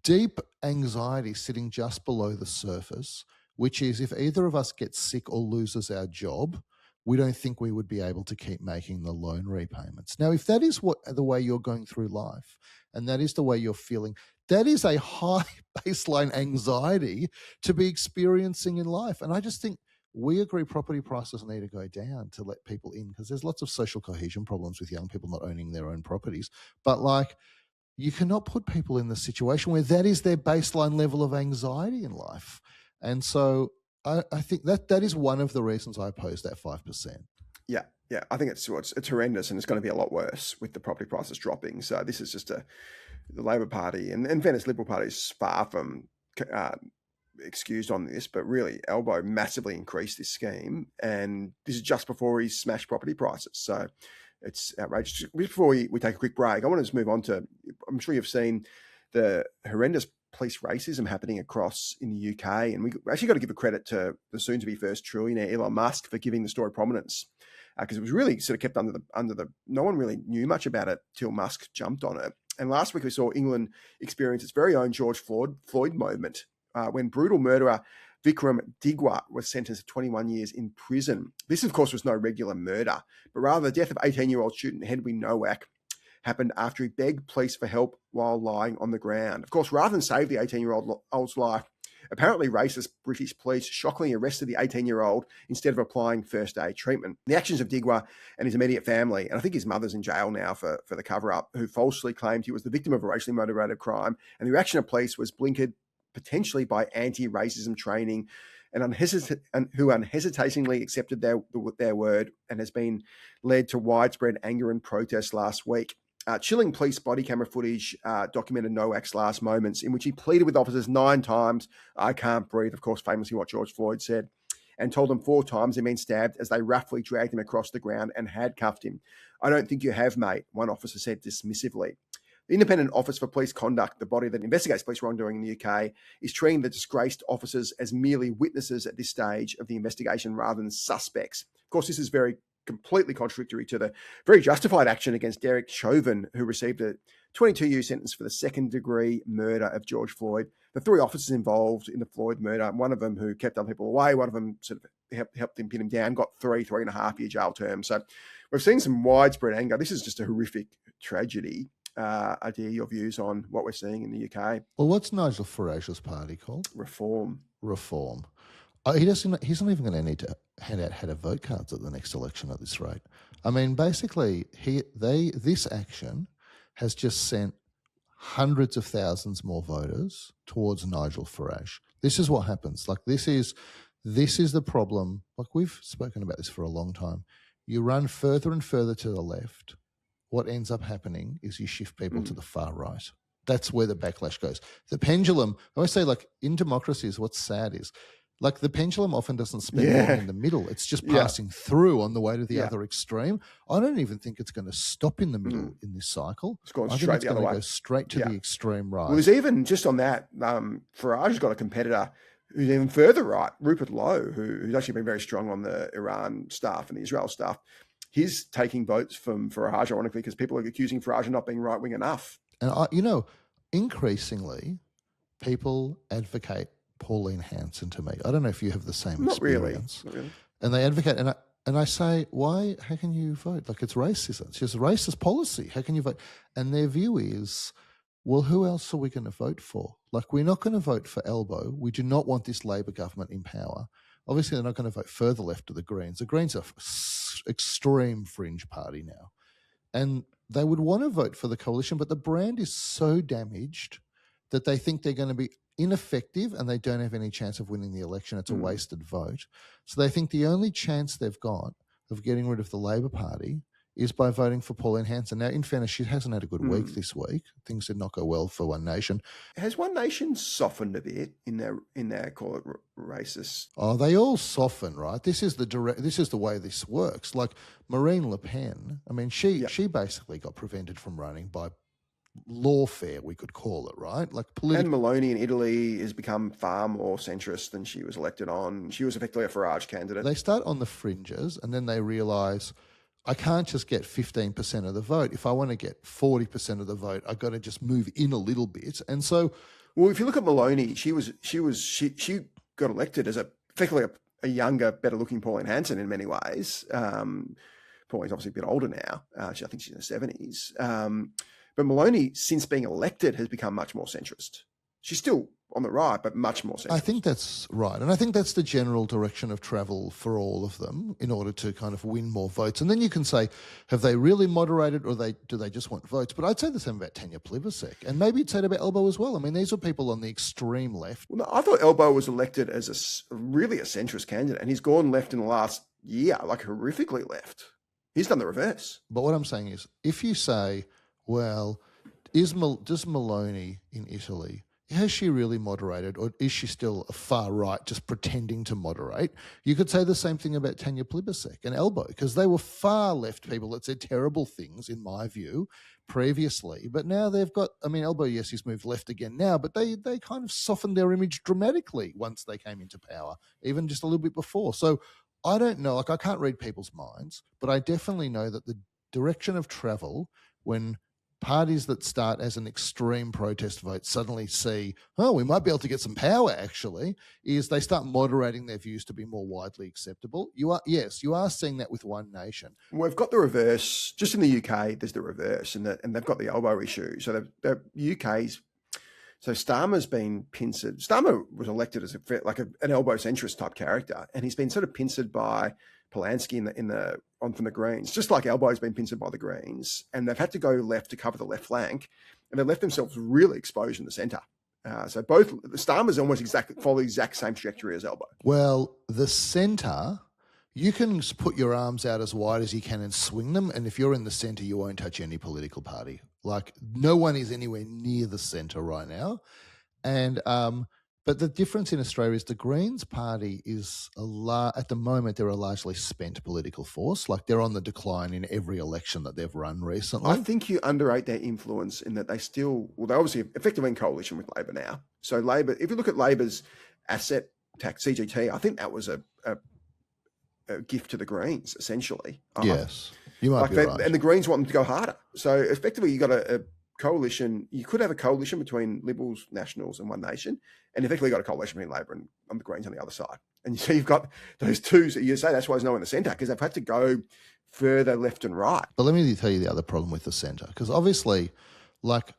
deep anxiety sitting just below the surface, which is if either of us gets sick or loses our job, we don't think we would be able to keep making the loan repayments. Now, if that is the way you're going through life and that is the way you're feeling, that is a high baseline anxiety to be experiencing in life. And I just think we agree property prices need to go down to let people in, because there's lots of social cohesion problems with young people not owning their own properties. But like, you cannot put people in the situation where that is their baseline level of anxiety in life. And so I think that is one of the reasons I oppose that 5%. Yeah, I think it's horrendous, and it's going to be a lot worse with the property prices dropping. So this is just the Labor Party and Venice Liberal Party is far from excused on this, but really Albo massively increased this scheme, and this is just before he smashed property prices. So it's outrageous. Before we take a quick break, I want to just move on to, I'm sure you've seen the horrendous police racism happening across in the UK. And we actually got to give a credit to the soon-to-be first trillionaire Elon Musk for giving the story prominence, because it was really sort of kept under the no one really knew much about it till Musk jumped on it. And last week we saw England experience its very own George Floyd moment when brutal murderer Vikram Digwa was sentenced to 21 years in prison. This, of course, was no regular murder, but rather the death of 18-year-old student Henry Nowak happened after he begged police for help while lying on the ground. Of course, rather than save the 18-year-old's life, apparently racist British police shockingly arrested the 18-year-old instead of applying first aid treatment. The actions of Digwa and his immediate family, and I think his mother's in jail now for the cover-up, who falsely claimed he was the victim of a racially motivated crime, and the reaction of police was blinkered potentially by anti-racism training and who unhesitatingly accepted their word, and has been led to widespread anger and protest last week. Chilling police body camera footage documented Nowak's last moments, in which he pleaded with officers 9 times, "I can't breathe," of course, famously what George Floyd said, and told them 4 times he'd been stabbed as they roughly dragged him across the ground and handcuffed him. "I don't think you have, mate," one officer said dismissively. The Independent Office for Police Conduct, the body that investigates police wrongdoing in the UK, is treating the disgraced officers as merely witnesses at this stage of the investigation rather than suspects. Of course, this is completely contradictory to the very justified action against Derek Chauvin, who received a 22-year sentence for the second-degree murder of George Floyd. The 3 officers involved in the Floyd murder, one of them who kept other people away, one of them sort of helped him pin him down, got 3.5-year jail terms. So we've seen some widespread anger. This is just a horrific tragedy. Adir, your views on what we're seeing in the UK? Well, what's Nigel Farage's party called? Reform. He's not even going to need to hand out header vote cards at the next election at this rate. I mean, basically, this action has just sent hundreds of thousands more voters towards Nigel Farage. This is what happens. Like, this is the problem. Like, we've spoken about this for a long time. You run further and further to the left. What ends up happening is you shift people to the far right. That's where the backlash goes. The pendulum, I always say, like, in democracies, what's sad is, like, the pendulum often doesn't spin long in the middle. It's just passing through on the way to the other extreme. I don't even think it's going to stop in the middle in this cycle. It's going I straight think it's the other going to way. go straight to the extreme right. Well, there's even, just on that, Farage's got a competitor who's even further right, Rupert Lowe, who's actually been very strong on the Iran stuff and the Israel stuff. He's taking votes from Farage, ironically, because people are accusing Farage of not being right-wing enough. And, increasingly, people advocate Pauline Hanson to me. I don't know if you have the same experience. Not really. And they advocate, and I say, why? How can you vote? Like, it's racism. It's just racist policy. How can you vote? And their view is, well, who else are we going to vote for? Like, we're not going to vote for Elbow. We do not want this Labor government in power. Obviously, they're not going to vote further left of the Greens. The Greens are extreme fringe party now. And they would want to vote for the coalition, but the brand is so damaged that they think they're going to be ineffective and they don't have any chance of winning the election. It's a wasted vote. So they think the only chance they've got of getting rid of the Labor Party is by voting for Pauline Hanson. Now, in fairness, she hasn't had a good week this week. Things did not go well for One Nation. Has One Nation softened a bit in their call it racist? Oh, they all soften, right? This is the way this works. Like Marine Le Pen, I mean, she basically got prevented from running by lawfare, we could call it, right? Like And Meloni in Italy has become far more centrist than she was elected on. She was effectively a Farage candidate. They start on the fringes and then they realise, I can't just get 15% of the vote. If I want to get 40% of the vote, I've got to just move in a little bit. And so, well, if you look at Meloni, she got elected as effectively a younger, better-looking Pauline Hanson in many ways. Pauline's obviously a bit older now. I think she's in her 70s. But Maloney, since being elected, has become much more centrist. She's still on the right, but much more centrist. I think that's right. And I think that's the general direction of travel for all of them in order to kind of win more votes. And then you can say, have they really moderated or do they just want votes? But I'd say the same about Tanya Plibersek. And maybe you'd say it about Elbow as well. I mean, these are people on the extreme left. Well, no, I thought Elbow was elected as really a centrist candidate, and he's gone left in the last year, like horrifically left. He's done the reverse. But what I'm saying is, if you say, well, does Maloney in Italy, has she really moderated, or is she still a far right just pretending to moderate? You could say the same thing about Tanya Plibersek and Elbow, because they were far left people that said terrible things, in my view, previously. But now they've got, I mean, Elbow, yes, he's moved left again now, but they kind of softened their image dramatically once they came into power, even just a little bit before. So I don't know, like I can't read people's minds, but I definitely know that the direction of travel when parties that start as an extreme protest vote suddenly see, oh, we might be able to get some power actually, is they start moderating their views to be more widely acceptable. You are seeing that with One Nation. We've got the reverse. Just in the UK, there's the reverse, and they've got the elbow issue. So the UK's, so Starmer's been pincered. Starmer was elected as an elbow centrist type character, and he's been sort of pincered by Polanski from the Greens, just like Elbow's been pincered by the Greens, and they've had to go left to cover the left flank, and they've left themselves really exposed in the centre. So both Starmer's almost follow the exact same trajectory as Elbow. Well, the centre, you can put your arms out as wide as you can and swing them, and if you're in the centre, you won't touch any political party. Like no one is anywhere near the centre right now, and but the difference in Australia is the Greens party is at the moment they're a largely spent political force. Like they're on the decline in every election that they've run recently. I think you underrate their influence in that they obviously effectively in coalition with Labor now. So Labor, if you look at Labor's asset tax, CGT, I think that was a gift to the Greens, essentially. Yes, you might be right. And the Greens want them to go harder. So effectively you got a coalition. You could have a coalition between Liberals, Nationals and One Nation, and effectively got a coalition between Labor and the Greens on the other side. And so you've got those two. So you say that's why there's no one in the centre, because they've had to go further left and right. But let me tell you the other problem with the centre, because obviously, like,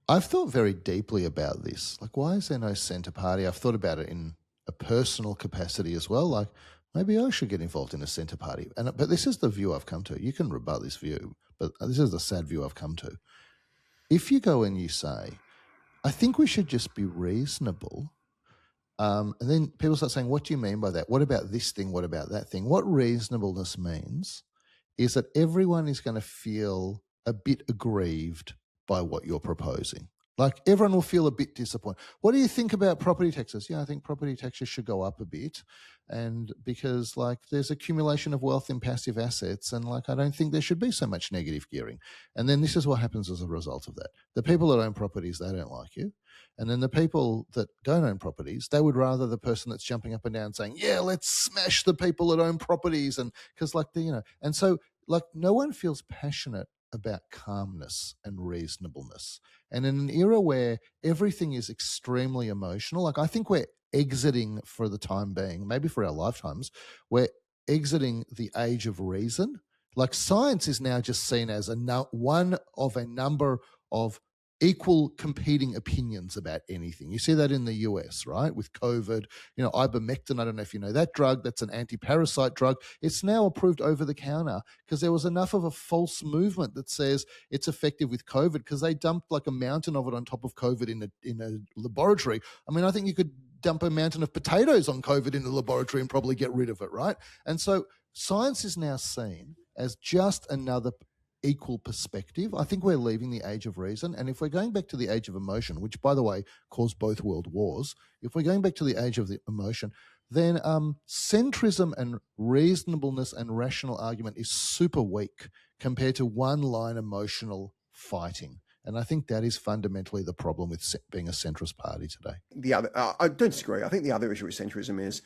I've thought very deeply about this. Like, why is there no centre party? I've thought about it in a personal capacity as well. Like, maybe I should get involved in a centre party. But this is the view I've come to. You can rebut this view, but this is the sad view I've come to. If you go and you say, I think we should just be reasonable, and then people start saying, what do you mean by that? What about this thing? What about that thing? What reasonableness means is that everyone is going to feel a bit aggrieved by what you're proposing. Like everyone will feel a bit disappointed. What do you think about property taxes? Yeah, I think property taxes should go up a bit, and because like there's accumulation of wealth in passive assets, and like I don't think there should be so much negative gearing. And then this is what happens as a result of that. The people that own properties, they don't like you. And then the people that don't own properties, they would rather the person that's jumping up and down saying, yeah, let's smash the people that own properties. And because like, and so like no one feels passionate about calmness and reasonableness. And in an era where everything is extremely emotional, like I think we're exiting for the time being, maybe for our lifetimes, we're exiting the age of reason. Like science is now just seen as one of a number of equal competing opinions about anything. You see that in the US, right? With COVID, ivermectin, I don't know if you know that drug, that's an anti-parasite drug. It's now approved over the counter because there was enough of a false movement that says it's effective with COVID because they dumped like a mountain of it on top of COVID in a laboratory. I mean, I think you could dump a mountain of potatoes on COVID in a laboratory and probably get rid of it, right? And so science is now seen as just another equal perspective. I think we're leaving the age of reason. And if we're going back to the age of emotion, which, by the way, caused both world wars, if we're going back to the age of the emotion, then centrism and reasonableness and rational argument is super weak compared to one-line emotional fighting. And I think that is fundamentally the problem with being a centrist party today. The other, I don't disagree. I think the other issue with centrism is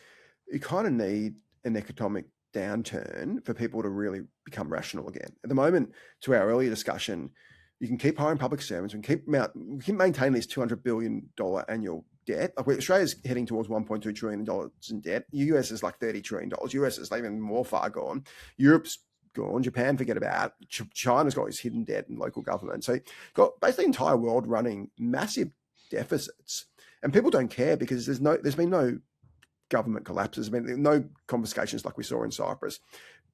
you kind of need an economic downturn for people to really become rational again. At the moment, to our earlier discussion, you can keep hiring public servants, we can keep maintaining this $200 billion annual debt. Like Australia's heading towards $1.2 trillion in debt. The US is like $30 trillion. US is even more far gone. Europe's gone. Japan, forget about. China's got its hidden debt and local government. So you've got basically the entire world running massive deficits, and people don't care because there's been no government collapses. I mean, no confiscations like we saw in Cyprus.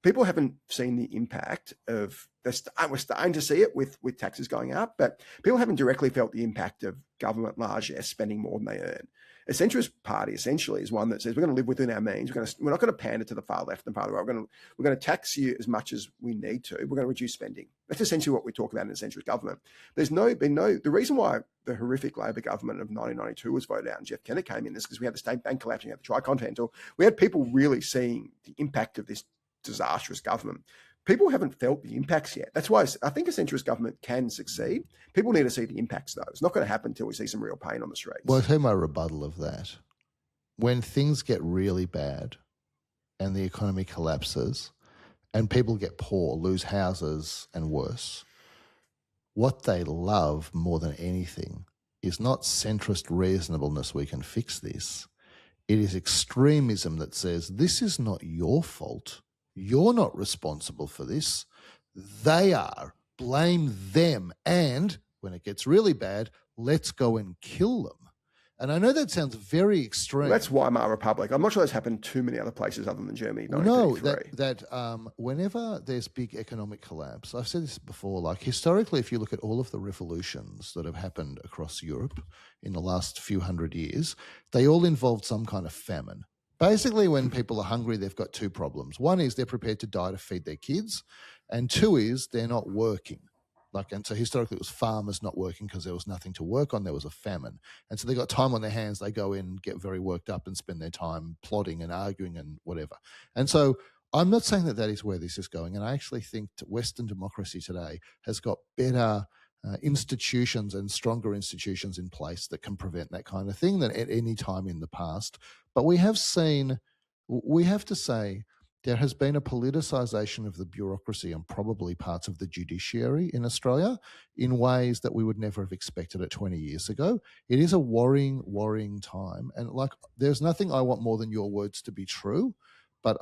People haven't seen the impact of. We're starting to see it with taxes going up, but people haven't directly felt the impact of government largesse spending more than they earn. A centrist party essentially is one that says we're going to live within our means. We're not going to pander to the far left and far right. We're going to tax you as much as we need to. We're going to reduce spending. That's essentially what we talk about in a centrist government. The reason why the horrific Labor government of 1992 was voted out and Jeff Kennett came in is because we had the state bank collapsing, we had the Tricontinental. We had people really seeing the impact of this disastrous government. People haven't felt the impacts yet. That's why I think a centrist government can succeed. People need to see the impacts, though. It's not going to happen until we see some real pain on the streets. Well, I'll tell you my rebuttal of that. When things get really bad and the economy collapses and people get poor, lose houses and worse, what they love more than anything is not centrist reasonableness, we can fix this. It is extremism that says this is not your fault. You're not responsible for this. They are. Blame them. And when it gets really bad, let's go and kill them. And I know that sounds very extreme. Well, that's Weimar Republic. I'm not sure that's happened too many other places other than Germany. No, whenever there's big economic collapse, I've said this before, like historically, if you look at all of the revolutions that have happened across Europe in the last few hundred years, they all involved some kind of famine. Basically, when people are hungry, they've got two problems. One is they're prepared to die to feed their kids, and two is they're not working. And so historically it was farmers not working because there was nothing to work on. There was a famine. And so they got time on their hands. They go in, get very worked up and spend their time plotting and arguing and whatever. And so I'm not saying that is where this is going. And I actually think that Western democracy today has got better institutions and stronger institutions in place that can prevent that kind of thing than at any time in the past. But we have to say, there has been a politicization of the bureaucracy and probably parts of the judiciary in Australia in ways that we would never have expected it 20 years ago. It is a worrying time. And there's nothing I want more than your words to be true, but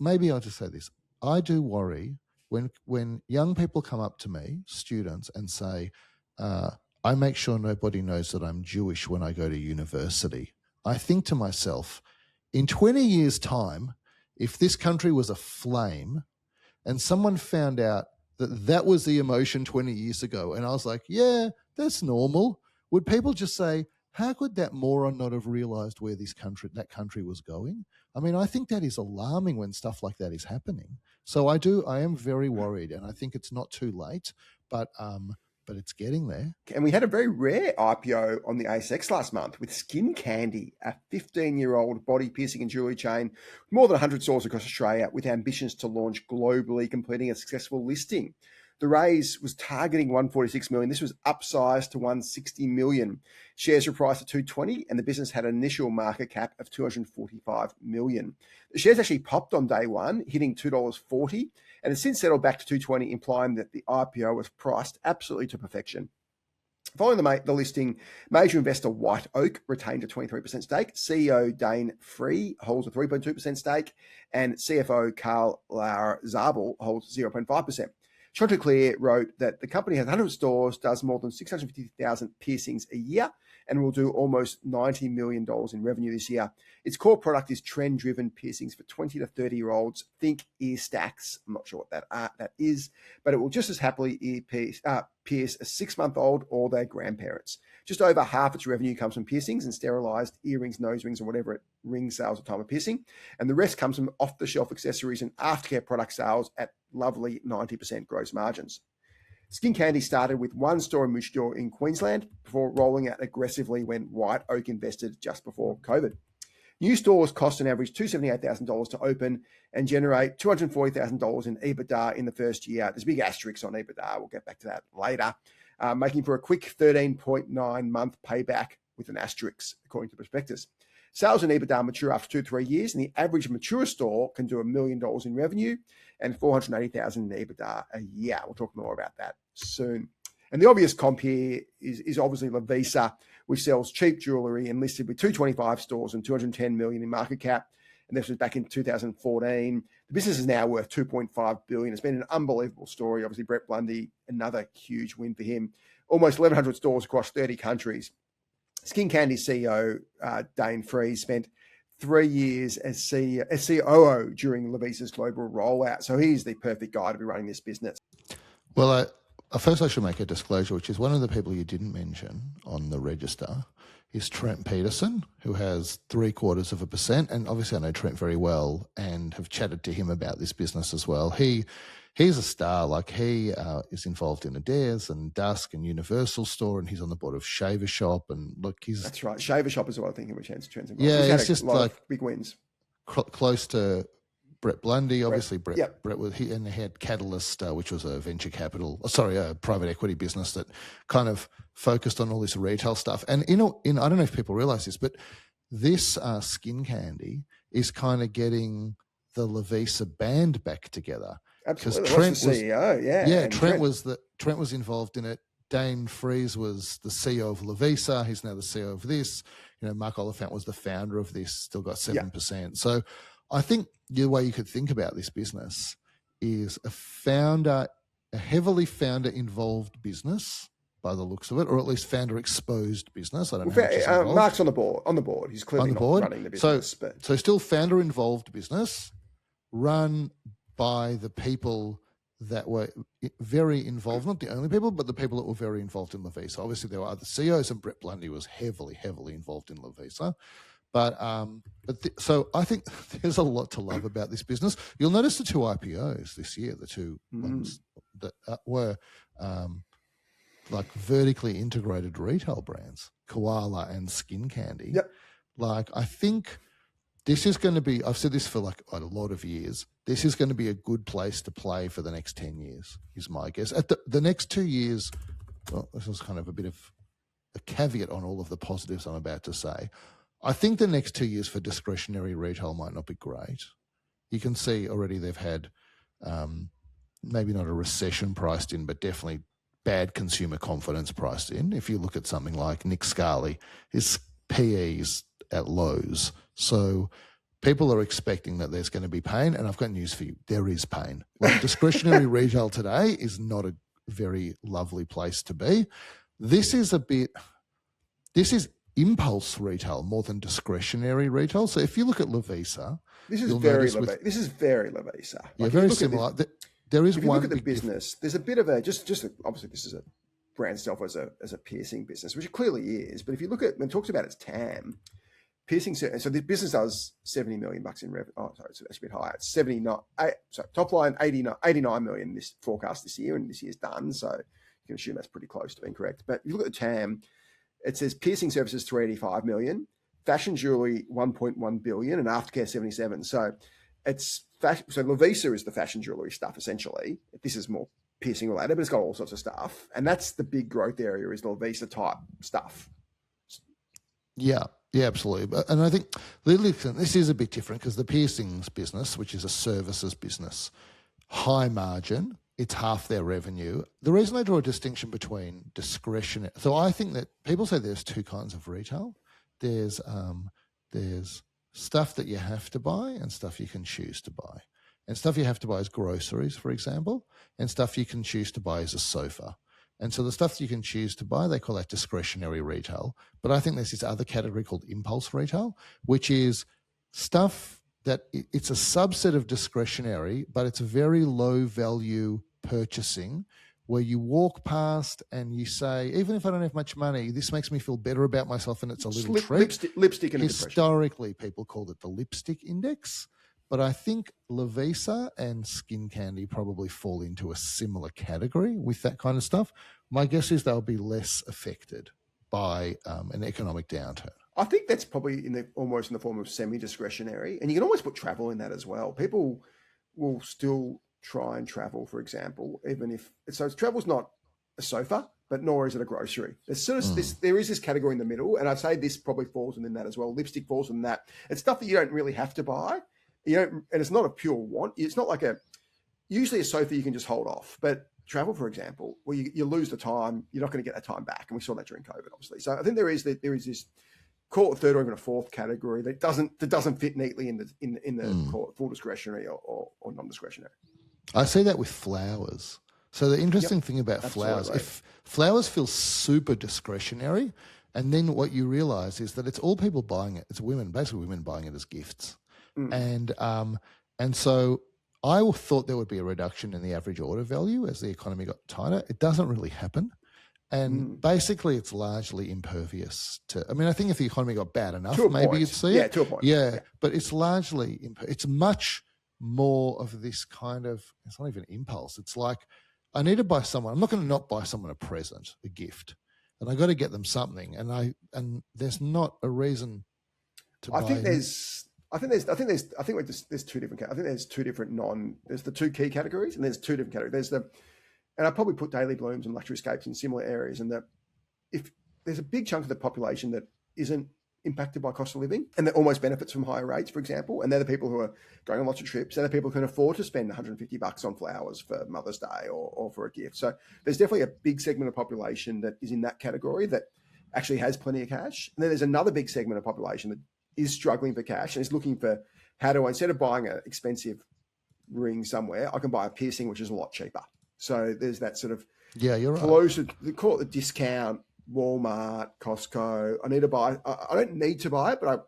maybe I'll just say this. I do worry when young people come up to me, students, and say, I make sure nobody knows that I'm Jewish when I go to university. I think to myself, in 20 years' time, if this country was a flame and someone found out that was the emotion 20 years ago, and I was like, yeah, that's normal, would people just say, how could that moron not have realized where that country was going? I mean, I think that is alarming when stuff like that is happening. So I am very worried, and I think it's not too late, but it's getting there. And we had a very rare IPO on the ASX last month with SkinKandy, a 15-year-old body piercing and jewelry chain with more than 100 stores across Australia with ambitions to launch globally, completing a successful listing. The raise was targeting 146 million. This was upsized to 160 million. Shares were priced at 220, and the business had an initial market cap of 245 million. The shares actually popped on day one, hitting $2.40, and has since settled back to 220, implying that the IPO was priced absolutely to perfection. Following the listing, major investor White Oak retained a 23% stake. CEO Dane Free holds a 3.2% stake, and CFO Carl Zabel holds 0.5%. Chanticleer wrote that the company has 100 stores, does more than 650,000 piercings a year, and will do almost $90 million in revenue this year. Its core product is trend-driven piercings for 20 to 30-year-olds. Think ear stacks. I'm not sure what that is, but it will just as happily pierce a 6-month-old or their grandparents. Just over half its revenue comes from piercings and sterilized earrings, nose rings, or whatever ring sales at the time of piercing. And the rest comes from off-the-shelf accessories and aftercare product sales at lovely 90% gross margins. SkinKandy started with one store in Moochjaw in Queensland before rolling out aggressively when White Oak invested just before COVID. New stores cost an average $278,000 to open and generate $240,000 in EBITDA in the first year. There's a big asterisk on EBITDA. We'll get back to that later. Making for a quick 13.9-month payback with an asterisk, according to the prospectus. Sales and EBITDA mature after 2-3 years, and the average mature store can do $1 million in revenue and $480,000 in EBITDA a year. We'll talk more about that soon. And the obvious comp here is obviously Lovisa, which sells cheap jewellery and listed with 225 stores and 210 million in market cap. And this was back in 2014. The business is now worth 2.5 billion. It's been an unbelievable story. Obviously, Brett Blundy, another huge win for him. Almost 1,100 stores across 30 countries. SkinKandy CEO Dane Freeze spent 3 years as COO during Lovisa's global rollout. So he's the perfect guy to be running this business. Well, first I should make a disclosure, which is one of the people you didn't mention on the register is Trent Peterson, who has 0.75%. And obviously I know Trent very well and have chatted to him about this business as well. He's a star. Like, he is involved in Adir's and Dusk and Universal Store, and he's on the board of Shaver Shop. And look, That's right. Shaver Shop is what I think of Trent's involved. Yeah, he's just like big wins. Close to Brett Blundy, obviously. Yep. Brett was he had Catalyst, which was a a private equity business that kind of focused on all this retail stuff. And I don't know if people realize this, but this SkinKandy is kind of getting the Lovisa band back together. Absolutely. Trent the CEO, yeah. Trent was involved in it. Dane Freeze was the CEO of Lovisa. He's now the CEO of this. Mark Oliphant was the founder of this. Still got 7%. Yeah. So I think the way you could think about this business is a heavily founder-involved business by the looks of it, or at least founder-exposed business. I don't know. Mark's on the board. He's clearly not running the business. So still founder-involved business run by the people that were very involved, not the only people, but the people that were very involved in Lovisa. Obviously, there were other CEOs, and Brett Blundy was heavily involved in Lovisa. So I think there's a lot to love about this business. You'll notice the 2 IPOs this year, the 2 ones that were like vertically integrated retail brands, Koala and SkinKandy. Yep. Like, I think this is going to be, I've said this for like a lot of years, this is going to be a good place to play for the next 10 years, is my guess. At the next 2 years, well, this is kind of a bit of a caveat on all of the positives I'm about to say. I think the next 2 years for discretionary retail might not be great. You can see already they've had maybe not a recession priced in, but definitely bad consumer confidence priced in. If you look at something like Nick Scali, his PE's at lows. So people are expecting that there's going to be pain, and I've got news for you. There is pain. Like, discretionary retail today is not a very lovely place to be. This is impulse retail more than discretionary retail. So if you look at Lovisa, this is very Lovisa. Yeah, very similar. There is one. Look at the business. There's a bit of a just obviously this is a brand itself as a piercing business, which it clearly is. But if you look at when it talks about its TAM, piercing. So the business does $70 million in revenue. Oh, sorry, it's a bit higher. It's 79. So top line 89 million this forecast this year, and this year's done. So you can assume that's pretty close to being correct. But if you look at the TAM, it says piercing services 385 million, fashion jewelry 1.1 billion, and aftercare 77. So it's so Lovisa is the fashion jewelry stuff essentially. This is more piercing related, but it's got all sorts of stuff, and that's the big growth area is Lovisa type stuff. Yeah, absolutely. And I think this is a bit different because the piercings business, which is a services business, high margin, it's half their revenue. The reason I draw a distinction between discretionary, so I think that people say there's 2 kinds of retail. There's stuff that you have to buy and stuff you can choose to buy. And stuff you have to buy is groceries, for example, and stuff you can choose to buy is a sofa. And so the stuff you can choose to buy, they call that discretionary retail. But I think there's this other category called impulse retail, which is stuff that it's a subset of discretionary, but it's a very low value purchasing where you walk past and you say, even if I don't have much money, this makes me feel better about myself and it's a little treat. Lipstick and historically, people called it the lipstick index. But I think Lovisa and SkinKandy probably fall into a similar category with that kind of stuff. My guess is they'll be less affected by an economic downturn. I think that's probably almost in the form of semi-discretionary. And you can always put travel in that as well. People will still try and travel, for example, even if... So travel's not a sofa, but nor is it a grocery. There's sort of there is this category in the middle, and I'd say this probably falls within that as well. Lipstick falls within that. It's stuff that you don't really have to buy. You don't, and it's not a pure want. It's not like usually a sofa you can just hold off, but travel, for example, where you lose the time, you're not going to get that time back. And we saw that during COVID, obviously. So I think there is this, call it a third or even a fourth category that doesn't fit neatly in the call it full discretionary or non-discretionary. I see that with flowers. So the interesting thing about flowers, if flowers feel super discretionary, and then what you realise is that it's all people buying it. It's basically women buying it as gifts. And so I thought there would be a reduction in the average order value as the economy got tighter. It doesn't really happen. And basically it's largely impervious to, I mean, I think if the economy got bad enough, maybe you'd see it. Yeah, to a point. Yeah, but it's largely, it's much more of this kind of, it's not even impulse. It's like, I need to buy someone, I'm not going to not buy someone a present, a gift, and I got to get them something. And there's not a reason to buy. There's two different. I think there's two different there's the two key categories, and there's two different categories. And I probably put daily blooms and luxury escapes in similar areas. And that if there's a big chunk of the population that isn't impacted by cost of living and that almost benefits from higher rates, for example, and they're the people who are going on lots of trips, they're the people who can afford to spend $150 on flowers for Mother's Day or for a gift. So there's definitely a big segment of population that is in that category that actually has plenty of cash. And then there's another big segment of population that is struggling for cash and is looking for how do I, instead of buying an expensive ring somewhere, I can buy a piercing, which is a lot cheaper. So there's that sort of you're right. closer, they call it the discount, Walmart, Costco. I don't need to buy it, but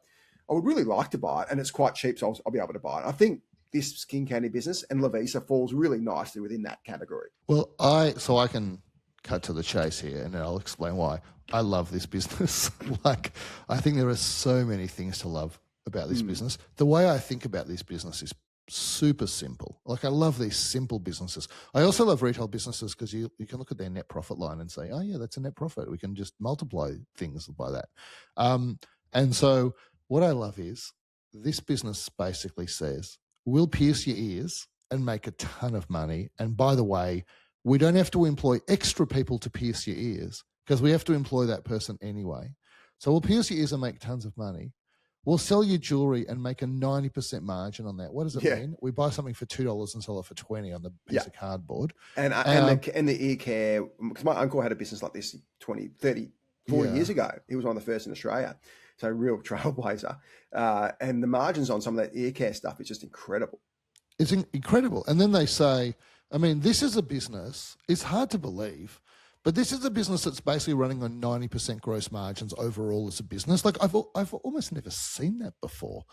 I would really like to buy it, and it's quite cheap, so I'll be able to buy it. I think this SkinKandy business and Lovisa falls really nicely within that category. Well, I can cut to the chase here, and I'll explain why. I love this business. Like, I think there are so many things to love about this business. The way I think about this business is super simple. Like, I love these simple businesses. I also love retail businesses because you can look at their net profit line and say, oh yeah, that's a net profit. We can just multiply things by that. And so what I love is this business basically says, we'll pierce your ears and make a ton of money. And by the way, we don't have to employ extra people to pierce your ears because we have to employ that person anyway. So we'll pierce your ears and make tons of money. We'll sell you jewelry and make a 90% margin on that. What does it mean? We buy something for $2 and sell it for $20 on the piece of cardboard. And the ear care, because my uncle had a business like this 20, 30, 40 years ago. He was one of the first in Australia. So real trailblazer. And the margins on some of that ear care stuff is just incredible. It's incredible. And then they say, I mean, this is a business, it's hard to believe, but this is a business that's basically running on 90% gross margins overall as a business. Like, I've almost never seen that before.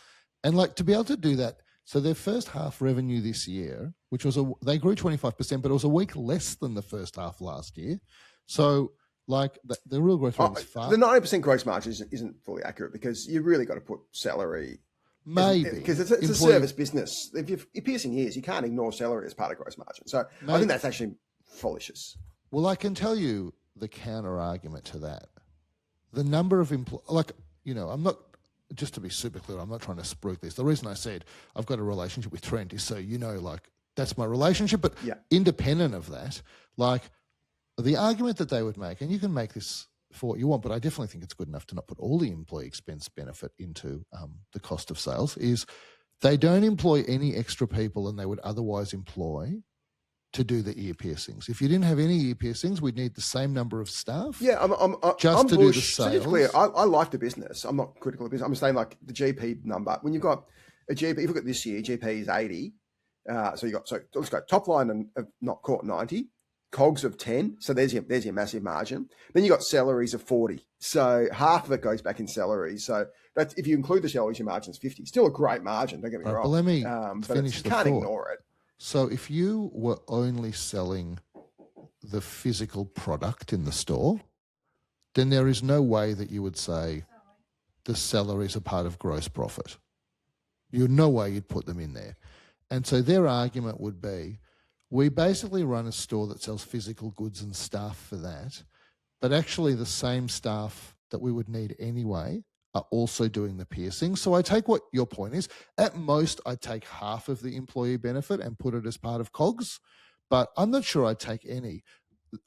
And like, to be able to do that, so their first half revenue this year, which was they grew 25%, but it was a week less than the first half last year. So like the real growth rate is far. The 90% gross margin isn't fully accurate because you really got to put salary. Maybe. Because it's a service business. If you're piercing ears, you can't ignore salary as part of gross margin. So I think that's actually fallacious. Well, I can tell you the counter argument to that. The number of I'm not, just to be super clear, I'm not trying to spruik this. The reason I said I've got a relationship with Trent is so like that's my relationship. But independent of that, like the argument that they would make, and you can make this for what you want, but I definitely think it's good enough to not put all the employee expense benefit into the cost of sales, is they don't employ any extra people than they would otherwise employ to do the ear piercings. If you didn't have any ear piercings, we'd need the same number of staff. Yeah, I'm to do the sales. So clear, I like the business. I'm not critical of business. I'm saying like the GP number. When you've got a GP, if you look at this year, GP is 80. So let's go top line of not caught 90, COGS of 10. So there's your massive margin. Then you got salaries of 40. So half of it goes back in salaries. So that's, if you include the salaries, your margin's 50. Still a great margin. Don't get me wrong. But let me finish you can't ignore it. So if you were only selling the physical product in the store, then there is no way that you would say the salaries are part of gross profit. You'd no way you'd put them in there. And so their argument would be, we basically run a store that sells physical goods and staff for that, but actually the same staff that we would need anyway are also doing the piercing. So I take what your point is. At most, I take half of the employee benefit and put it as part of COGS, but I'm not sure I'd take any.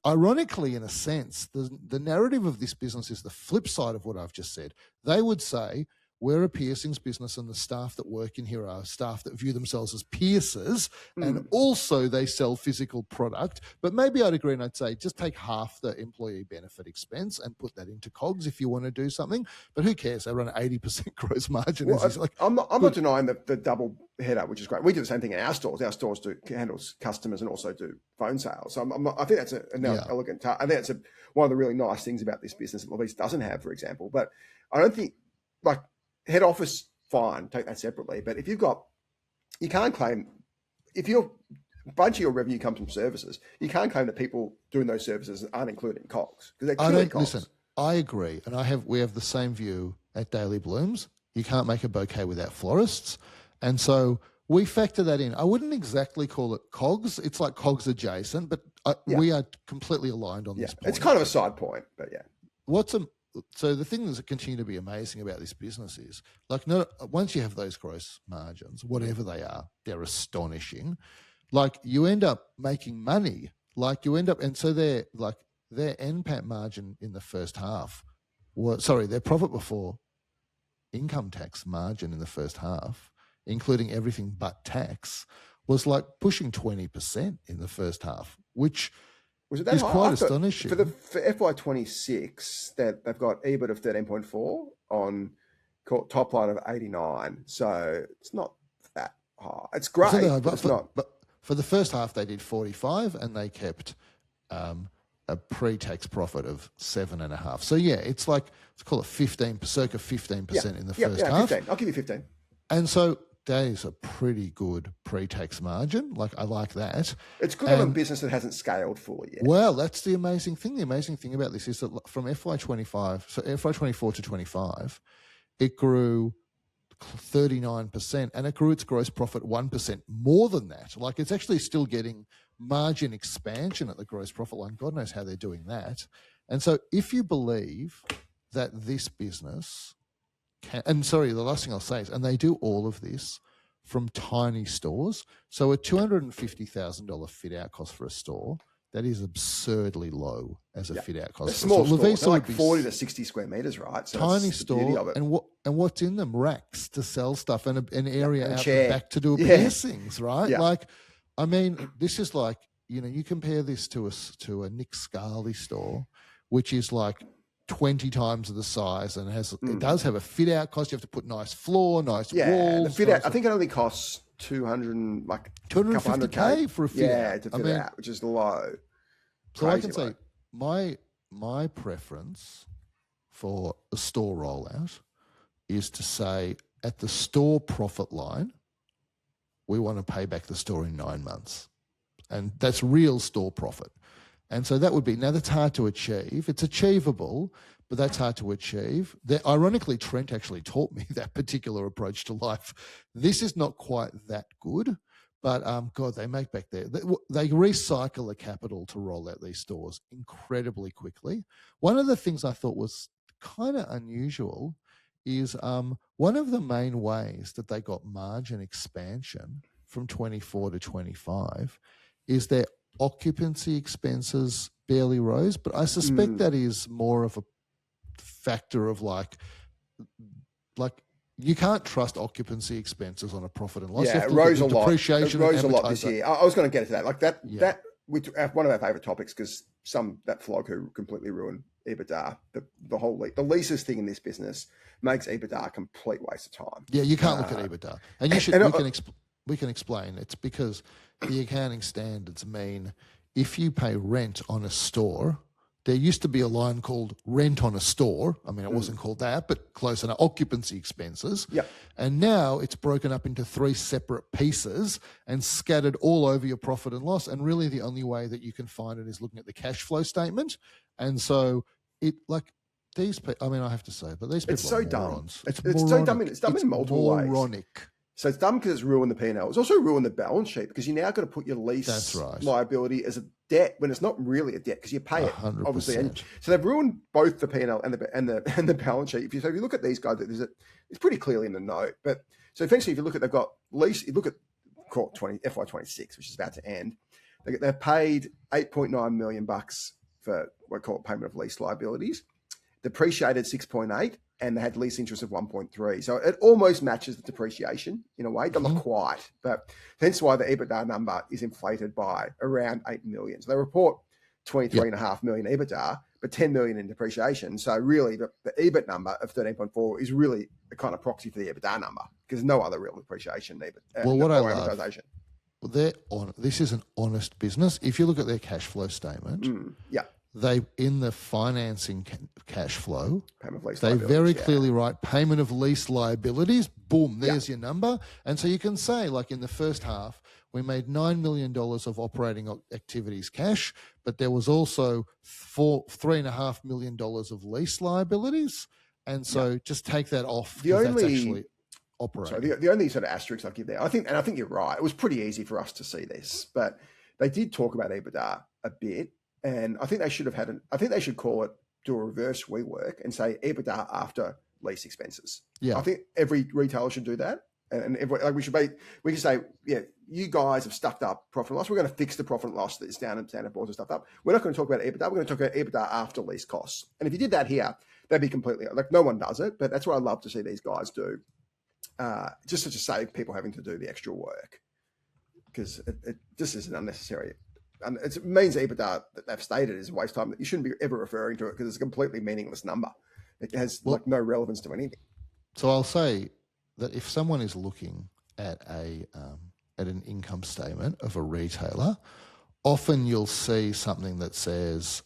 Ironically, in a sense, the narrative of this business is the flip side of what I've just said. They would say, we're a piercings business and the staff that work in here are staff that view themselves as piercers and also they sell physical product. But maybe I'd agree and I'd say just take half the employee benefit expense and put that into COGS if you want to do something. But who cares? They run 80% gross margin. Well, I'm not denying the double header, which is great. We do the same thing in our stores. Our stores handles customers and also do phone sales. So I think that's an elegant. I think that's one of the really nice things about this business that Levis doesn't have, for example. But I don't think like head office, fine, take that separately. But if you can't claim if a bunch of your revenue comes from services, you can't claim that people doing those services aren't included in COGS because they're clearly COGS. Listen, I agree, and we have the same view at Daily Blooms. You can't make a bouquet without florists, and so we factor that in. I wouldn't exactly call it COGS. It's like COGS adjacent, but we are completely aligned on this point. It's kind of a side point, but yeah. So the thing that continue to be amazing about this business is, like, once you have those gross margins, whatever they are, they're astonishing. Like, you end up making money. Like, and so their NPAT margin in the first half their profit before income tax margin in the first half, including everything but tax, was like pushing 20% in the first half, which is quite astonishing. For FY26, they've got EBIT of 13.4 on top line of 89. So it's not that high. It's great, but it's not. But for the first half, they did 45 and they kept a pre-tax profit of 7.5. So yeah, it's like, let's call it circa 15% in the first half. 15. I'll give you 15. And so that is a pretty good pre-tax margin. Like, I like that. It's good on a business that hasn't scaled fully yet. Well, that's the amazing thing. The amazing thing about this is that from FY24 to 25, it grew 39% and it grew its gross profit 1% more than that. Like, it's actually still getting margin expansion at the gross profit line. God knows how they're doing that. And so if you believe that this business the last thing I'll say is, and they do all of this from tiny stores. So a $250,000 fit out cost for a store, that is absurdly low as a fit out cost. Small stores, like 40 to 60 square meters, right? So tiny store, and what's in them? Racks to sell stuff and an area out the back to do piercings, right? Yeah. Like, I mean, this is like, you compare this to a Nick Scali store, which is like 20 times the size and it does have a fit out cost. You have to put nice floor, nice walls. The fit out, I think it only costs $250K for a fit out. Yeah, to fit out, which is low. So I can say my preference for a store rollout is to say at the store profit line, we want to pay back the store in 9 months. And that's real store profit. And so that would be, now that's hard to achieve. It's achievable, but that's hard to achieve. Ironically, Trent actually taught me that particular approach to life. This is not quite that good, but God, they make back they recycle the capital to roll out these stores incredibly quickly. One of the things I thought was kind of unusual is one of the main ways that they got margin expansion from 24 to 25 is their occupancy expenses barely rose, but I suspect that is more of a factor of like you can't trust occupancy expenses on a profit and loss. Yeah, it rose a lot. It rose a lot this year. I was going to get to that. Like that, one of our favorite topics because that flog who completely ruined EBITDA. The leases thing in this business makes EBITDA a complete waste of time. Yeah, you can't look at EBITDA, and we can explain. It's because the accounting standards mean if you pay rent on a store, there used to be a line called rent on a store. I mean, it wasn't called that, but close enough, occupancy expenses. Yeah. And now it's broken up into 3 separate pieces and scattered all over your profit and loss. And really the only way that you can find it is looking at the cash flow statement. And so I have to say, but these people it's so are morons. Dumb. It's so dumb. It's dumb in multiple ways. Moronic. So it's dumb because it's ruined the P&L. It's also ruined the balance sheet because you now got to put your lease liability as a debt when it's not really a debt because you pay it 100%. Obviously. And so they've ruined both the P&L and the balance sheet. If you look at these guys, it's pretty clearly in the note. But so essentially, if you look at FY26, which is about to end, they've paid $8.9 million for what we call payment of lease liabilities. Depreciated 6.8. and they had lease interest of 1.3. So it almost matches the depreciation in a way, but not quite. But hence why the EBITDA number is inflated by around 8 million. So they report 23.5 million EBITDA, but 10 million in depreciation. So really the EBIT number of 13.4 is really a kind of proxy for the EBITDA number because there's no other real depreciation. What I love, this is an honest business. If you look at their cash flow statement, they in the financing cash flow, they very clearly write payment of lease liabilities. Boom, there's your number. And so you can say, like in the first half, we made $9 million of operating activities cash, but there was also $3.5 million of lease liabilities. And so just take that off. That's actually operating. So the only sort of asterisk I'll give there, I think you're right. It was pretty easy for us to see this, but they did talk about EBITDA a bit. And I think they should call it, do a reverse rework and say EBITDA after lease expenses. Yeah. I think every retailer should do that. And we can say, you guys have stuffed up profit and loss. We're going to fix the profit and loss that is down and standard boards and stuffed up. We're not going to talk about EBITDA. We're going to talk about EBITDA after lease costs. And if you did that here, that'd be completely, like no one does it, but that's what I love to see these guys do. Just to save people having to do the extra work because it just isn't unnecessary. And it means EBITDA that they've stated is a waste of time. That you shouldn't be ever referring to it because it's a completely meaningless number. It has no relevance to anything. So I'll say that if someone is looking at an income statement of a retailer, often you'll see something that says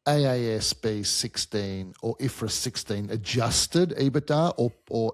AASB 16 or IFRS 16 adjusted EBITDA or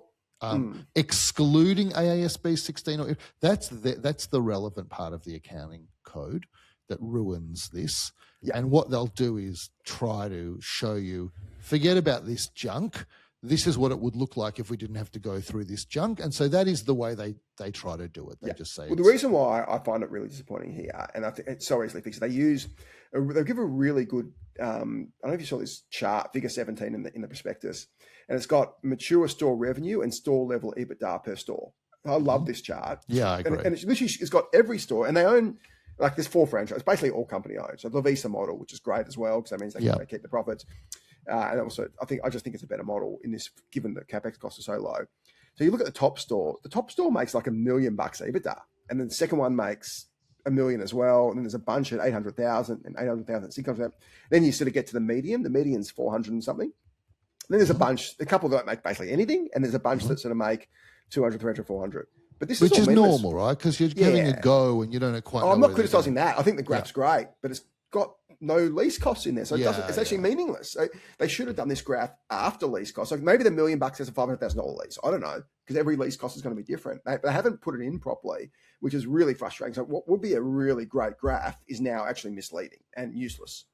excluding AASB 16 that's the relevant part of the accounting code that ruins this. And what they'll do is try to show you, forget about this junk. This is what it would look like if we didn't have to go through this junk. And so that is the way they try to do it. They just say, well, the reason why I find it really disappointing here, and I think it's so easily fixed, they give a really good, I don't know if you saw this chart, figure 17 in the prospectus, and it's got mature store revenue and store level EBITDA per store. I love this chart. Yeah, I agree. And it's got every store, and they own, like there's 4 franchises, basically all company owned. So the Visa model, which is great as well, because that means they keep the profits. And also, I just think it's a better model in this, given that CapEx costs are so low. So you look at the top store. The top store makes like $1 million EBITDA, and then the second one makes $1 million as well. And then there's a bunch at 800,000 and 800,000, 600,000. Then you sort of get to the median. The median's 400 and something. And then there's a couple that don't make basically anything, and there's a bunch that sort of make 200, 300, 400. But this is normal, right? Because you're having a go, and you don't quite. I'm not criticizing that. I think the graph's great, but it's got no lease costs in there, so it's actually meaningless. So they should have done this graph after lease costs. Like maybe the $1 million has a $500,000 lease. I don't know, because every lease cost is going to be different. They haven't put it in properly, which is really frustrating. So what would be a really great graph is now actually misleading and useless.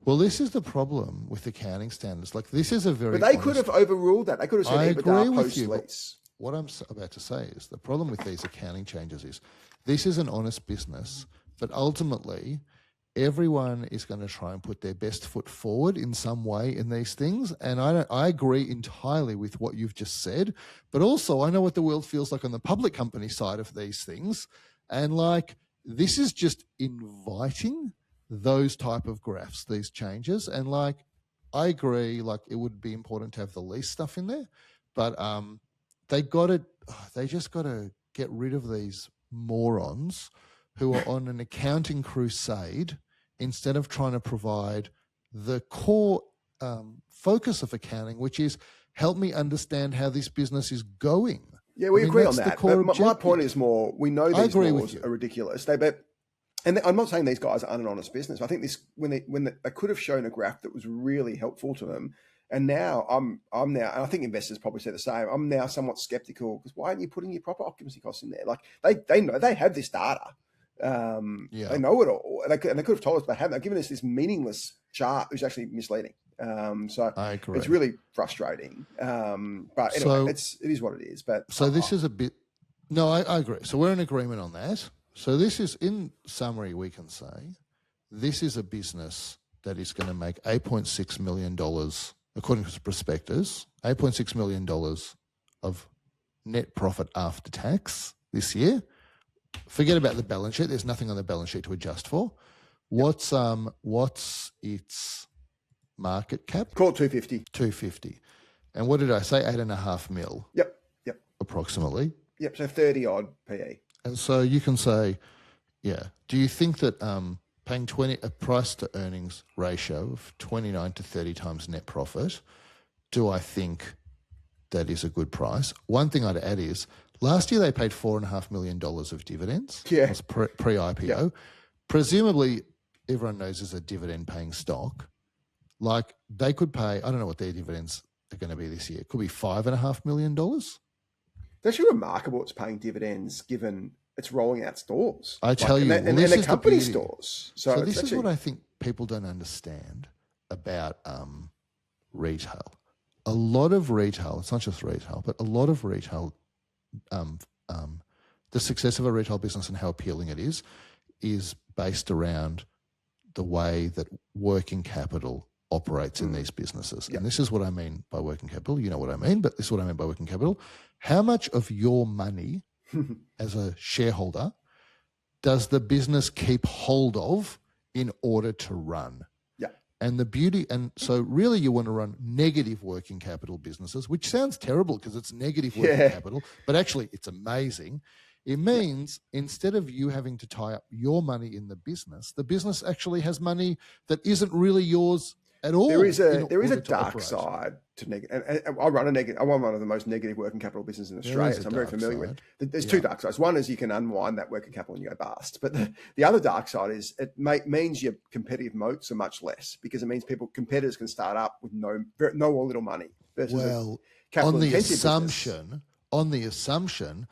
Well, this is the problem with accounting standards. Like this is a very. But they could have overruled that. They could have said EBITDA post-lease. What I'm about to say is the problem with these accounting changes is this is an honest business, but ultimately everyone is going to try and put their best foot forward in some way in these things. And I agree entirely with what you've just said, but also I know what the world feels like on the public company side of these things. And like, this is just inviting those type of graphs, these changes. And like, I agree, like it would be important to have the lease stuff in there, but they just got to get rid of these morons who are on an accounting crusade instead of trying to provide the core focus of accounting, which is help me understand how this business is going. Yeah, we agree on that. But my point is more, we know these laws are ridiculous. And I'm not saying these guys aren't an honest business. I think when they could have shown a graph that was really helpful to them. And now I'm now, and I think investors probably say the same. I'm now somewhat skeptical because why aren't you putting your proper occupancy costs in there? Like they know they have this data. They know it all, and they could have told us they haven't. They've given us this meaningless chart, which is actually misleading. So I agree. It's really frustrating. But anyway, it is what it is. But so this is a bit. No, I agree. So we're in agreement on that. So this is, in summary, we can say this is a business that is going to make $8.6 million. According to the prospectus, $8.6 million of net profit after tax this year. Forget about the balance sheet. There's nothing on the balance sheet to adjust for. What's its market cap? Call it 250. 250. And what did I say? 8.5 mil. Yep. Approximately. Yep. So 30 odd PE. And so you can say, do you think that paying a price to earnings ratio of 29 to 30 times net profit, do I think that is a good price? One thing I'd add is last year they paid $4.5 million of dividends. Yeah. That's pre-IPO. Yeah. Presumably everyone knows is a dividend-paying stock. Like they could pay, I don't know what their dividends are going to be this year. It could be $5.5 million. It's actually remarkable it's paying dividends given it's rolling out stores. I tell you, and they're company stores. So this is what I think people don't understand about retail. A lot of retail, it's not just retail, but a lot of retail, the success of a retail business and how appealing it is based around the way that working capital operates in these businesses. And this is what I mean by working capital. You know what I mean, but this is what I mean by working capital. How much of your money as a shareholder does the business keep hold of in order to run? Yeah. And the beauty, and so really you want to run negative working capital businesses, which sounds terrible because it's negative working capital, but actually it's amazing. It means instead of you having to tie up your money in the business actually has money that isn't really yours at all. There is a dark side to negative. And I run one of the most negative working capital businesses in Australia, so I'm very familiar with it. There's two dark sides. One is you can unwind that working capital and you go bust. But the other dark side is it means your competitive moats are much less because it means competitors can start up with no or little money. Versus on the assumption